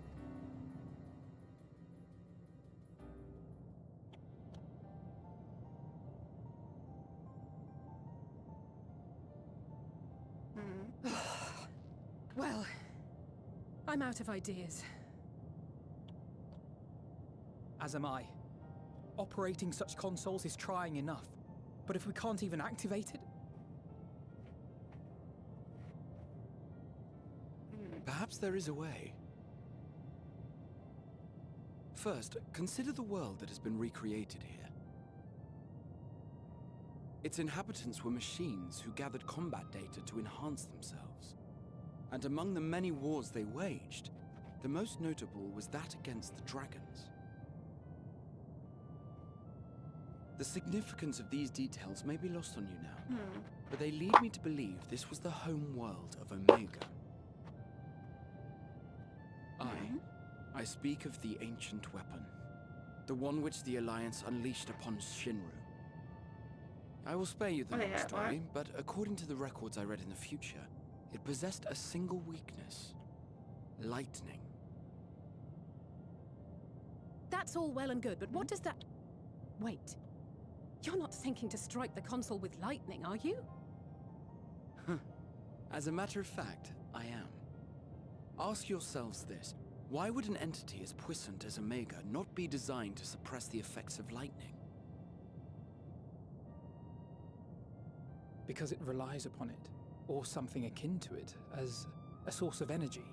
Well, I'm out of ideas. As am I. Operating such consoles is trying enough. But if we can't even activate it... Perhaps there is a way. First, consider the world that has been recreated here. Its inhabitants were machines who gathered combat data to enhance themselves. And among the many wars they waged, the most notable was that against the dragons. The significance of these details may be lost on you now, but they lead me to believe this was the home world of Omega. I speak of the ancient weapon, the one which the Alliance unleashed upon Shinru. I will spare you the long story, but according to the records I read in the future, it possessed a single weakness: lightning. That's all well and good, but what does that... Wait. You're not thinking to strike the console with lightning, are you? As a matter of fact, I am. Ask yourselves this. Why would an entity as puissant as Omega not be designed to suppress the effects of lightning? Because it relies upon it, or something akin to it, as a source of energy.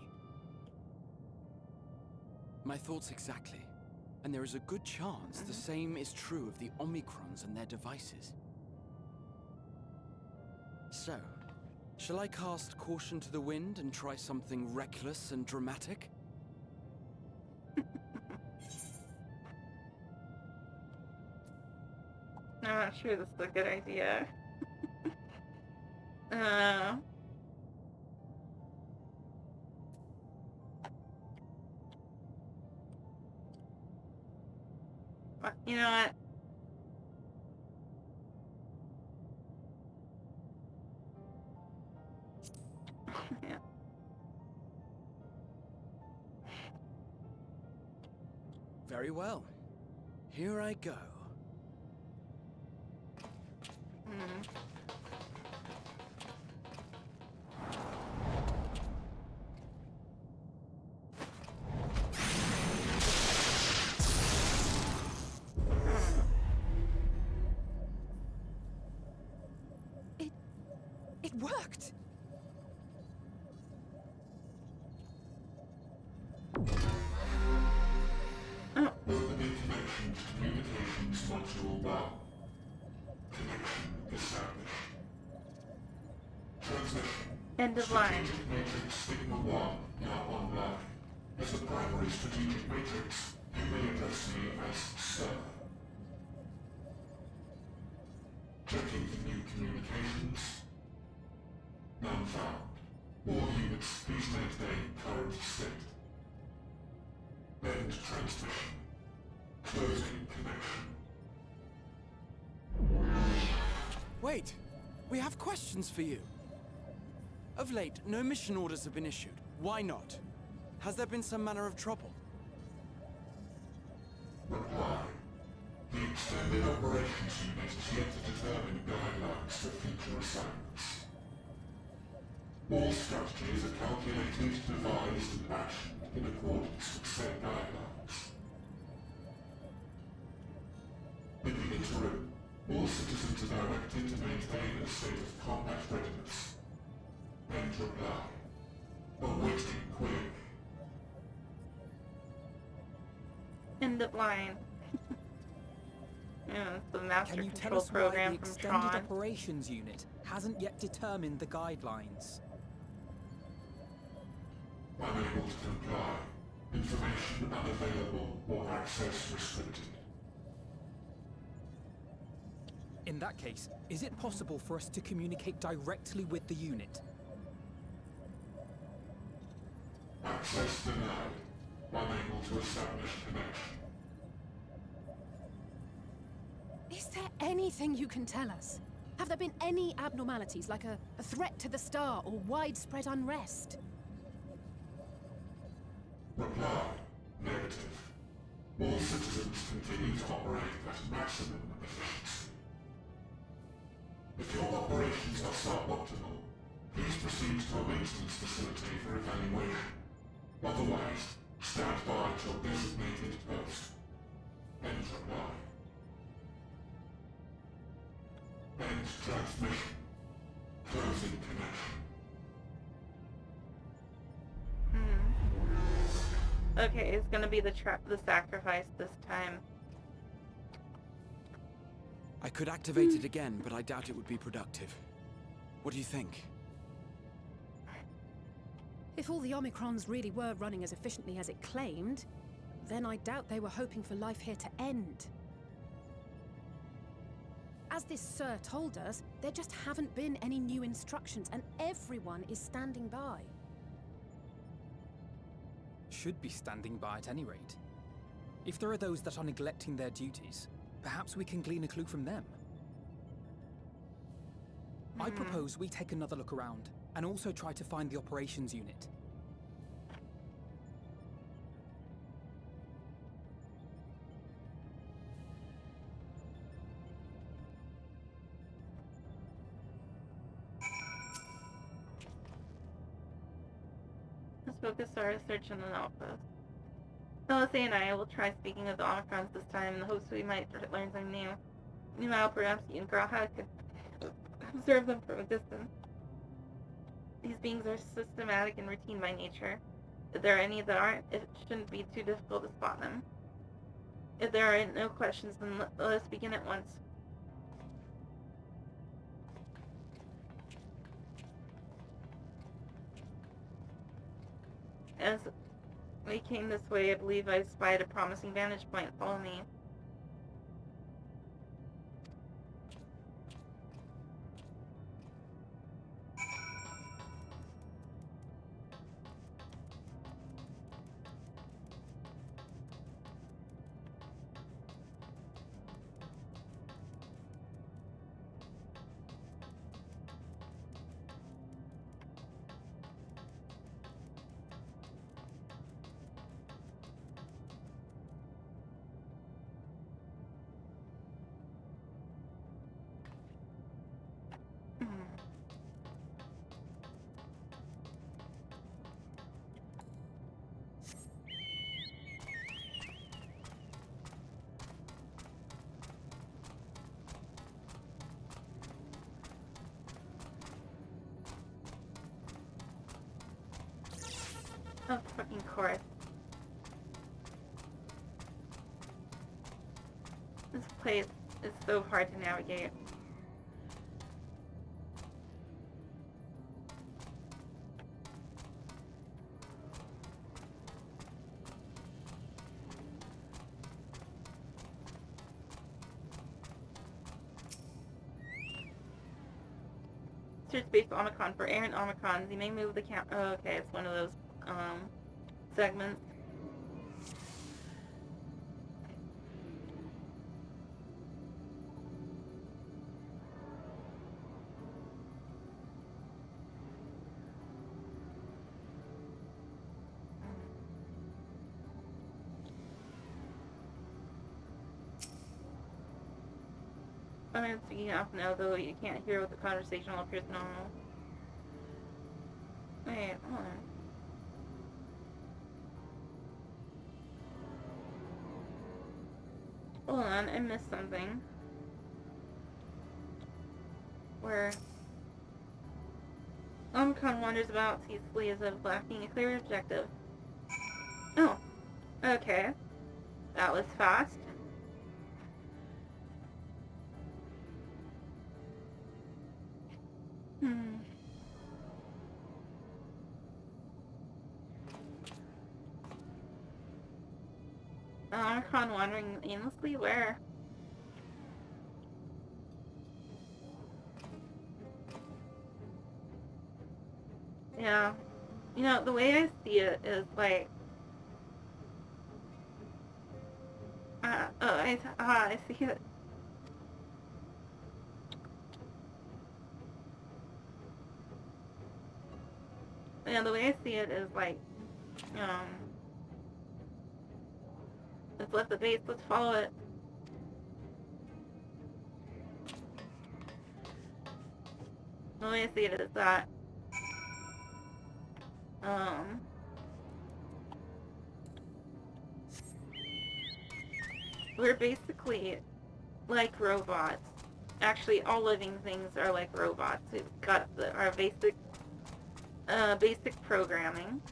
My thoughts exactly. And there is a good chance the same is true of the Omicrons and their devices. So, shall I cast caution to the wind and try something reckless and dramatic? I'm not sure this is a good idea. You know what? Yeah. Very well. Here I go. It worked! Communications module 1. Connection established. Transmission. End of line. Strategic Matrix Signal 1 now online. As a primary strategic matrix, you may address me as Sir. Checking for new communications. None found. All units, please maintain current state. End transmission. Closing connection. Wait! We have questions for you. Of late, no mission orders have been issued. Why not? Has there been some manner of trouble? Reply. The Extended Operations Unit is yet to determine guidelines for future assignments. All strategies are calculated, devised, and actioned in accordance with said guidelines. In the interim, all citizens are directed to maintain a state of combat readiness. End reply. Awaiting query. End of line. Yeah, it's the Master Can you tell Control us why program the from Extended Tron. Operations Unit hasn't yet determined the guidelines? Unable to comply. Information unavailable or access restricted. In that case, is it possible for us to communicate directly with the unit? Access denied. Unable to establish connection. Is there anything you can tell us? Have there been any abnormalities, like a threat to the star or widespread unrest? Reply. Negative. All citizens continue to operate at maximum efficiency. If your operations are suboptimal, please proceed to a maintenance facility for evaluation. Otherwise, stand by at your designated post. End reply. End transmission. Closing connection. Okay, it's gonna be the sacrifice this time. I could activate it again, but I doubt it would be productive. What do you think? If all the Omicrons really were running as efficiently as it claimed, then I doubt they were hoping for life here to end. As this Sir told us, there just haven't been any new instructions, and everyone is standing by. Should be standing by at any rate. If there are those that are neglecting their duties, perhaps we can glean a clue from them. I propose we take another look around, and also try to find the operations unit. Let's focus our search on the outpost. Felicity and I will try speaking with the Omicrons this time in the hopes we might learn something new. Meanwhile, perhaps you and Grawhead could observe them from a distance. These beings are systematic and routine by nature. If there are any that aren't, it shouldn't be too difficult to spot them. If there are no questions, then let us begin at once. As we came this way, I believe I spied a promising vantage point. Follow me. Of fucking course. This place is so hard to navigate. Search space for Omicron for errant Omicrons. You may move the camp. Oh, okay, it's one of those segments. I'm speaking off now, though you can't hear what the conversation all appears normal. Wait, hold on. Hold on, I missed something. Where Omicron wanders about ceaselessly as if lacking a clear objective. Oh, okay. That was fast. Omicron wandering aimlessly? Where? Yeah. You know, the way I see it is like... I see it. Yeah, the way I see it is like, let's let the base, let's follow it. The way I see it is that, we're basically like robots. Actually, all living things are like robots. We've got our basic programming,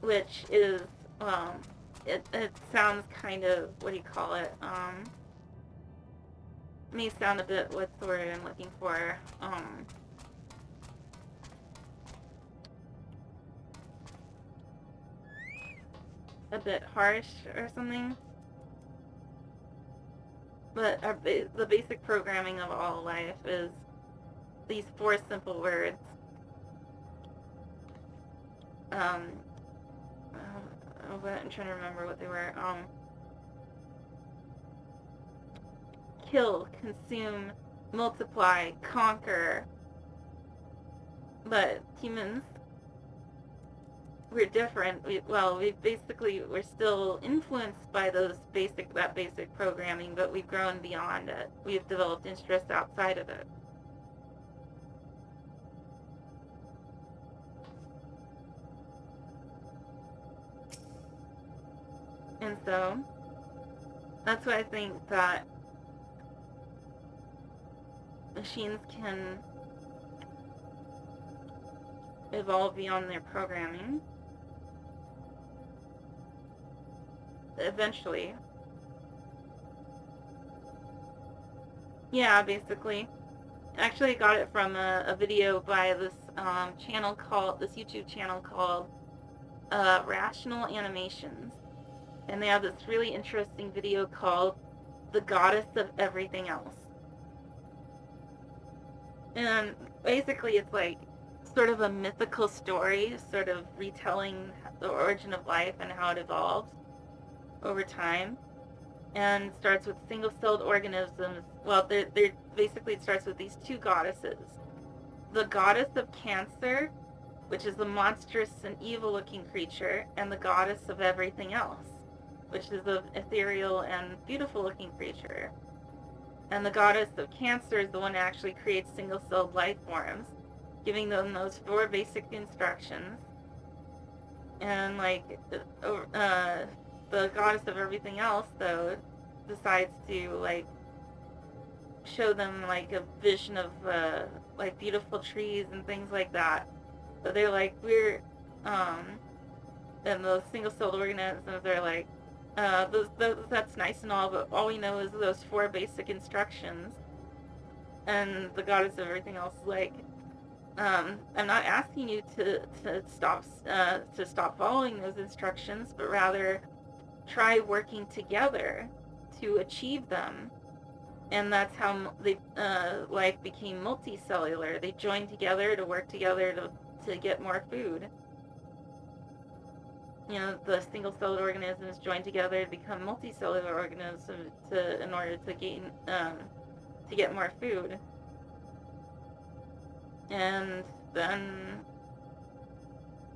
which is, it sounds kind of, what do you call it, may sound a bit, what's the word I'm looking for, a bit harsh or something. But the basic programming of all life is these 4 simple words. I'm trying to remember what they were. Kill, consume, multiply, conquer. But humans, we're different. We're still influenced by that basic programming, but we've grown beyond it. We've developed interests outside of it. And so, that's why I think that machines can evolve beyond their programming. Eventually. Yeah, basically. Actually, I got it from a video by this YouTube channel called Rational Animations. And they have this really interesting video called The Goddess of Everything Else. And basically it's like sort of a mythical story, sort of retelling the origin of life and how it evolved over time. And starts with single-celled organisms. Well, basically it starts with these 2 goddesses. The goddess of Cancer, which is a monstrous and evil-looking creature, and the goddess of everything else, which is an ethereal and beautiful-looking creature. And the goddess of Cancer is the one that actually creates single-celled life forms, giving them those 4 basic instructions. And, like, the goddess of everything else, though, decides to, like, show them, like, a vision of, like, beautiful trees and things like that. But they're like, and those single-celled organisms are like, that's nice and all, but all we know is those 4 basic instructions. And the goddess of everything else is like, I'm not asking you to stop following those instructions, but rather try working together to achieve them. And that's how life became multicellular. They joined together to work together to get more food. You know, the single-celled organisms join together to become multicellular organisms in order to get more food. And then,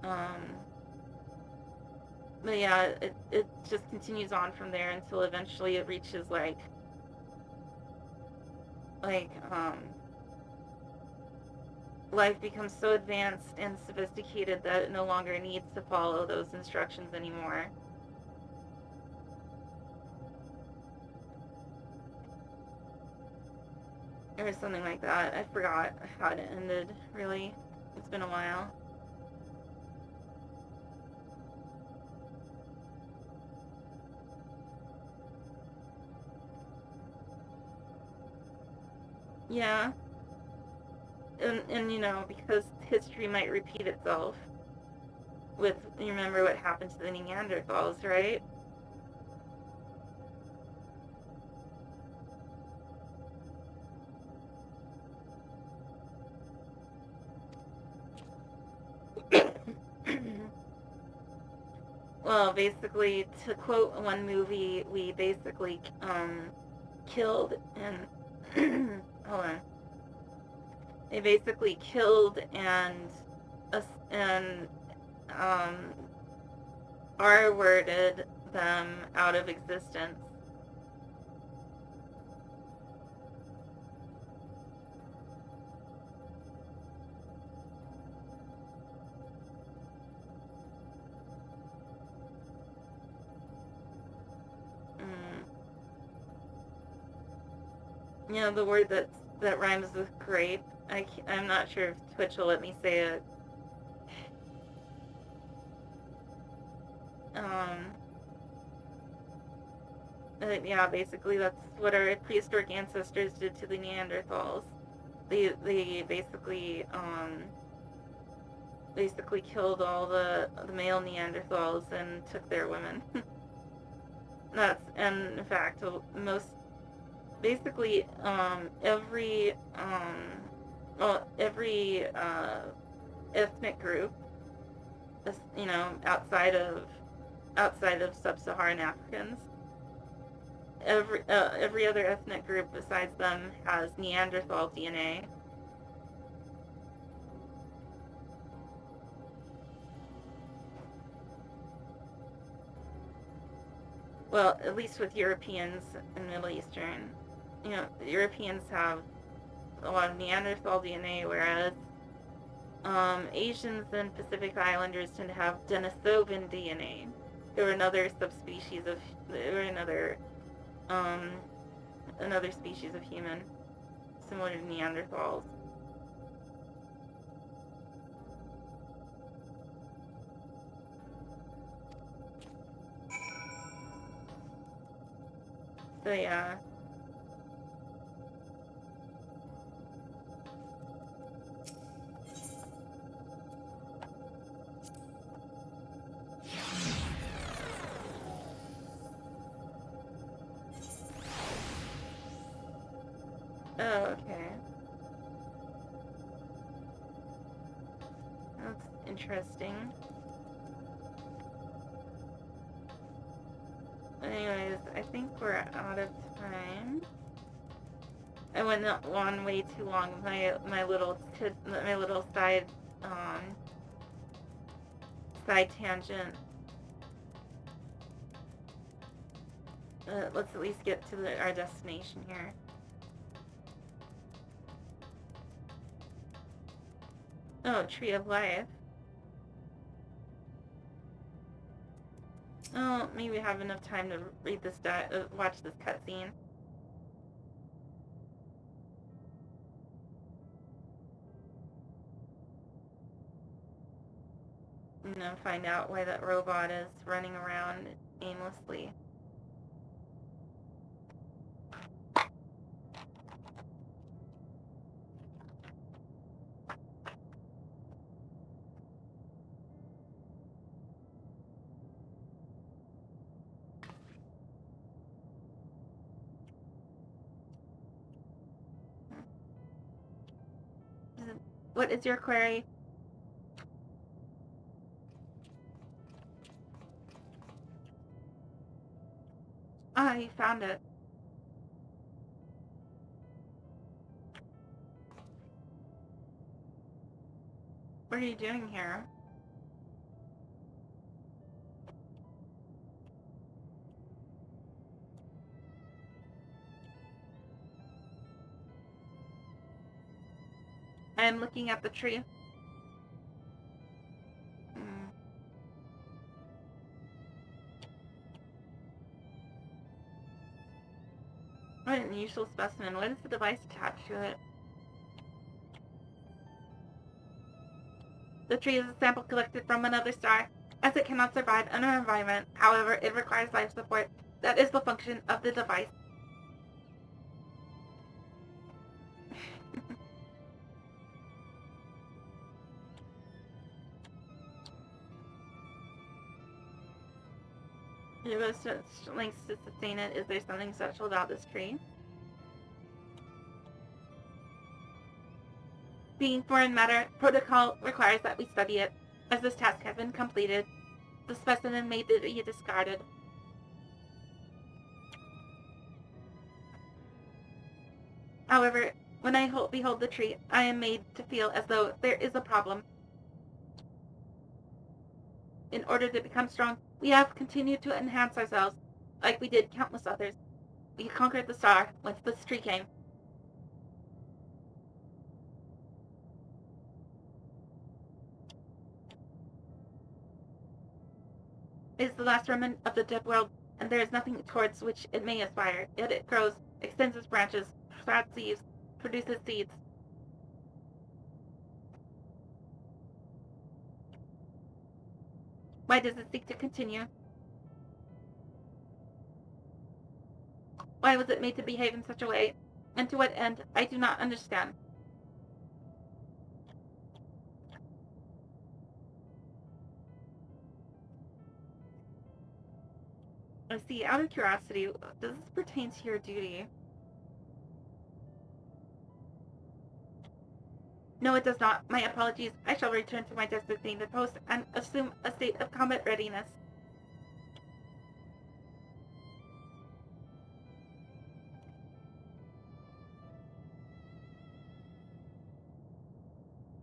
but yeah, it just continues on from there until eventually it reaches life becomes so advanced and sophisticated that it no longer needs to follow those instructions anymore. Or something like that. I forgot how it ended, really. It's been a while. Yeah. And you know, because history might repeat itself. you remember what happened to the Neanderthals, right? Well, basically, to quote one movie, we basically killed and hold on. They basically killed and um, R-worded them out of existence. You know, the word that rhymes with grape. I'm not sure if Twitch will let me say it. Yeah, basically that's what our prehistoric ancestors did to the Neanderthals. They basically killed all the male Neanderthals and took their women. And in fact, most basically every ethnic group, you know, outside of sub-Saharan Africans, every other ethnic group besides them has Neanderthal DNA. Well, at least with Europeans and Middle Eastern. You know, Europeans have a lot of Neanderthal DNA, whereas Asians and Pacific Islanders tend to have Denisovan DNA. They were another subspecies of, another species of human, similar to Neanderthals. So yeah. Oh, okay. That's interesting. Anyways, I think we're out of time. I went on way too long. My little side tangent. Let's at least get to our destination here. Oh, Tree of Life. Oh, maybe we have enough time to read this, watch this cutscene. You know, find out why that robot is running around aimlessly. What is your query? Ah, you found it. What are you doing here? I'm looking at the tree. What an unusual specimen. What is the device attached to it? The tree is a sample collected from another star, as it cannot survive in our environment. However, it requires life support. That is the function of the device. It was such lengths to sustain it. Is there something special about this tree? Being foreign matter, protocol requires that we study it. As this task has been completed, the specimen may be discarded. However, when I behold the tree, I am made to feel as though there is a problem. In order to become strong, we have continued to enhance ourselves, like we did countless others. We conquered the star once this tree came. It is the last remnant of the dead world, and there is nothing towards which it may aspire. Yet it grows, extends its branches, sprouts leaves, produces seeds. Why does it seek to continue? Why was it made to behave in such a way? And to what end? I do not understand. I see. Out of curiosity, does this pertain to your duty? No, it does not. My apologies. I shall return to my designated post and assume a state of combat readiness.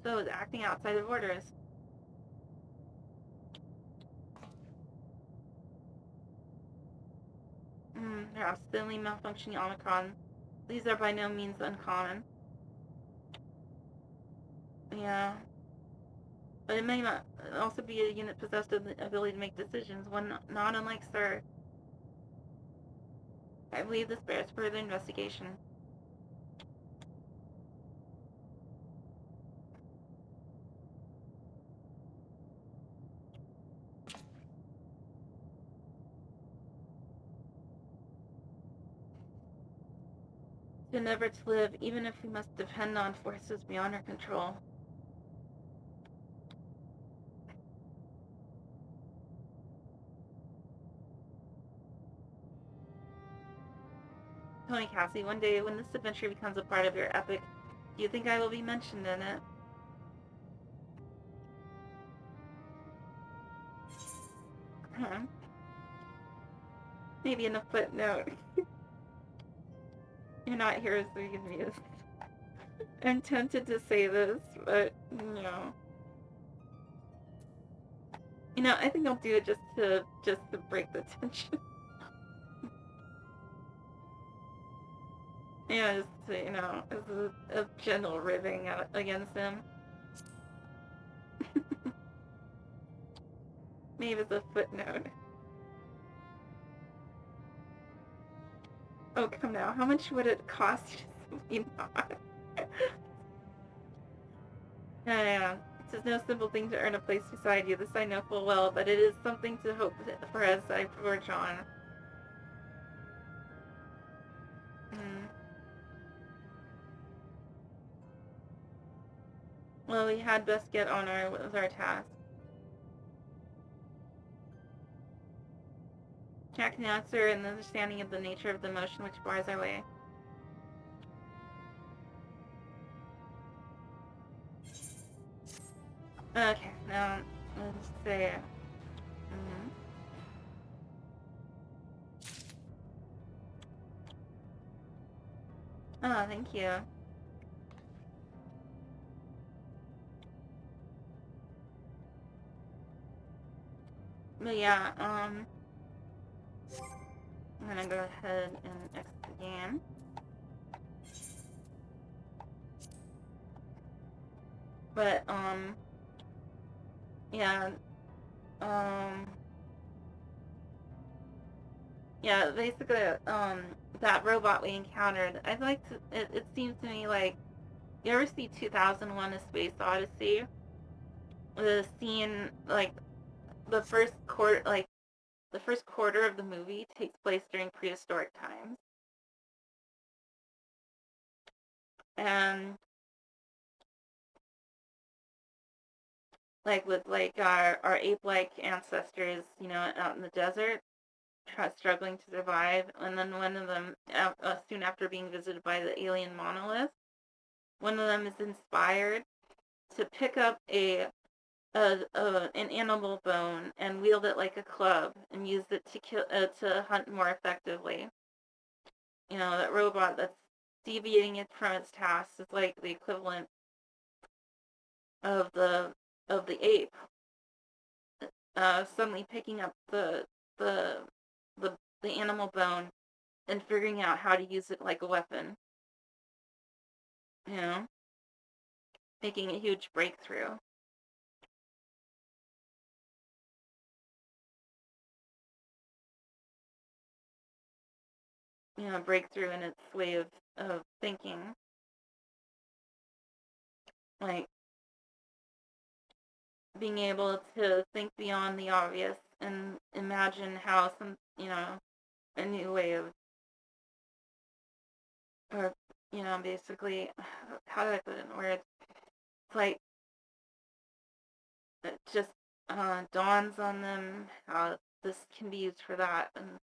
So is acting outside of orders. They're obstinately malfunctioning Omicron. These are by no means uncommon. Yeah. But it may not also be a unit possessed of the ability to make decisions, one not unlike Sir. I believe this bears further investigation. To never to live, even if we must depend on forces beyond our control. Tony Cassie, one day when this adventure becomes a part of your epic, do you think I will be mentioned in it? Huh? Maybe in a footnote. You're not heroes so confused. I'm tempted to say this, but no. I think I'll do it just to break the tension. Just to, as a gentle ribbing against him. Maybe as a footnote. Oh, come now. How much would it cost you to simply not? Yeah. It is no simple thing to earn a place beside you. This I know full well, but it is something to hope for as I forge on. Well, we had best get on with our task. Jack can answer an understanding of the nature of the motion which bars our way. Okay, now let's say. Oh, thank you. But yeah, I'm gonna go ahead and exit the game. But, yeah, yeah, basically, that robot we encountered, I'd like to, it seems to me like, you ever see 2001: A Space Odyssey? The scene, like, the first quarter of the movie takes place during prehistoric times. And like with like our ape-like ancestors, out in the desert. struggling to survive, and then one of them, soon after being visited by the alien monolith, one of them is inspired to pick up an animal bone and wield it like a club and use it to hunt more effectively. You know, that robot that's deviating it from its tasks is like the equivalent of the ape suddenly picking up the animal bone and figuring out how to use it like a weapon. You know, making a huge breakthrough. You know, breakthrough in its way of thinking. Like, being able to think beyond the obvious and imagine how a new way of, or, basically, how do I put it in words? It's like, it just dawns on them how this can be used for that, and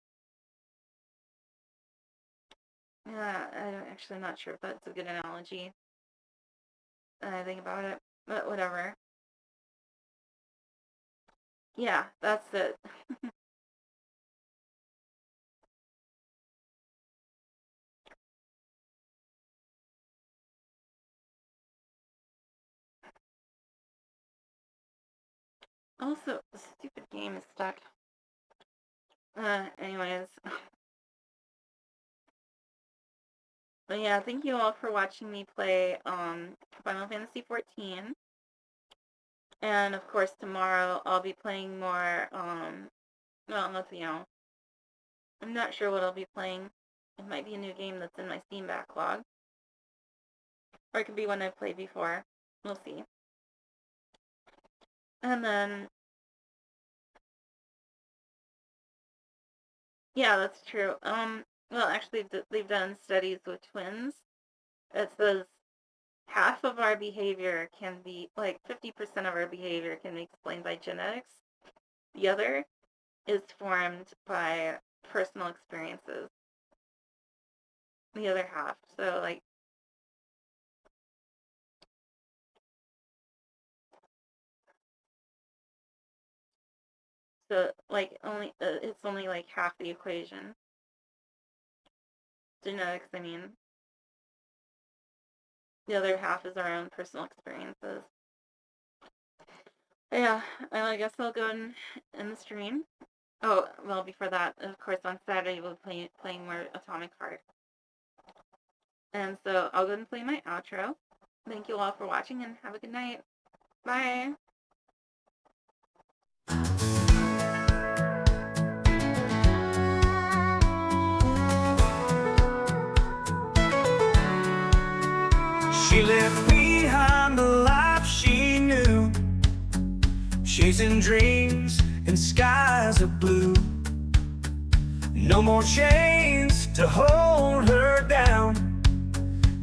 yeah, I'm actually not sure if that's a good analogy. I think about it, but whatever. Yeah, that's it. Also, the stupid game is stuck. Anyways. But yeah, thank you all for watching me play Final Fantasy XIV. And of course tomorrow I'll be playing more, well, let's see, I'm not sure what I'll be playing. It might be a new game that's in my Steam backlog. Or it could be one I've played before. We'll see. And then, yeah, that's true. Well, actually, they've done studies with twins. It says half of our behavior can be, like, 50% of our behavior can be explained by genetics. The other is formed by personal experiences. The other half. So, like, it's only like half the equation. Genetics, I mean. The other half is our own personal experiences. Yeah, I guess I'll go in the stream. Oh, well, before that, of course, on Saturday we'll be playing more Atomic Heart. And so I'll go and play my outro. Thank you all for watching and have a good night. Bye! She left behind the life she knew, chasing dreams in skies of blue. No more chains to hold her down,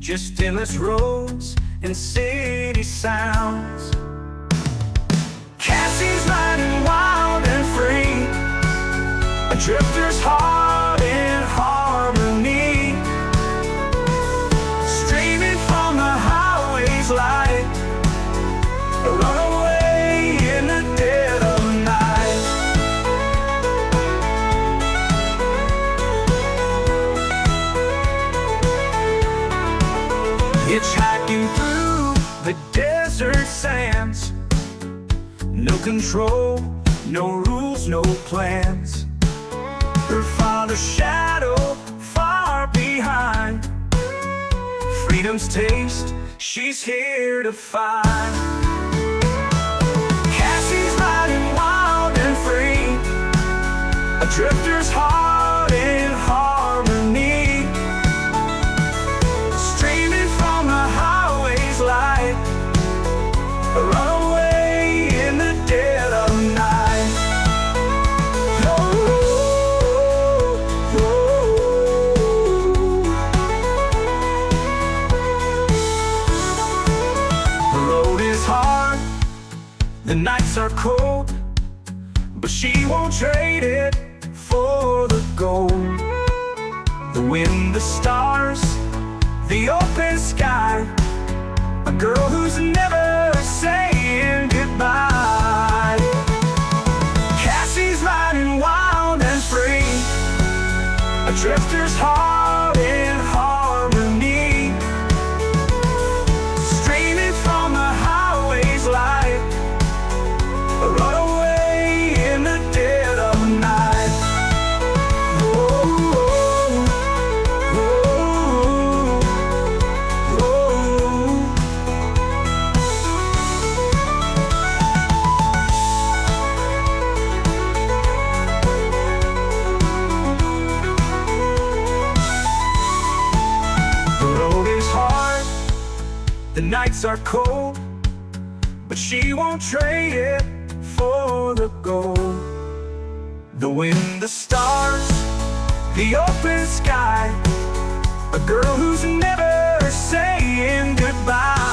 just endless roads and city sounds. Cassie's riding wild and free, a drifter's heart in harmony, streaming from the highway's light, a runaway in the dead of night. Hitchhiking through the desert sands, no control, no rules, no plans. Her father's shadow far behind, freedom's taste she's here to find. Cassie's riding wild and free, a drifter's heart in harmony, streaming from the highway's light, a runaway in the dead of night. The road is hard, the nights are cold, but she won't trade it for the gold. The wind, the stars, the open sky. A girl who's never saying goodbye. Cassie's riding wild and free, a drifter's heart in harmony, streaming from the highway's light, a runaway in the dead of night. The nights are cold, but she won't trade it for the gold. The wind, the stars, the open sky. A girl who's never saying goodbye.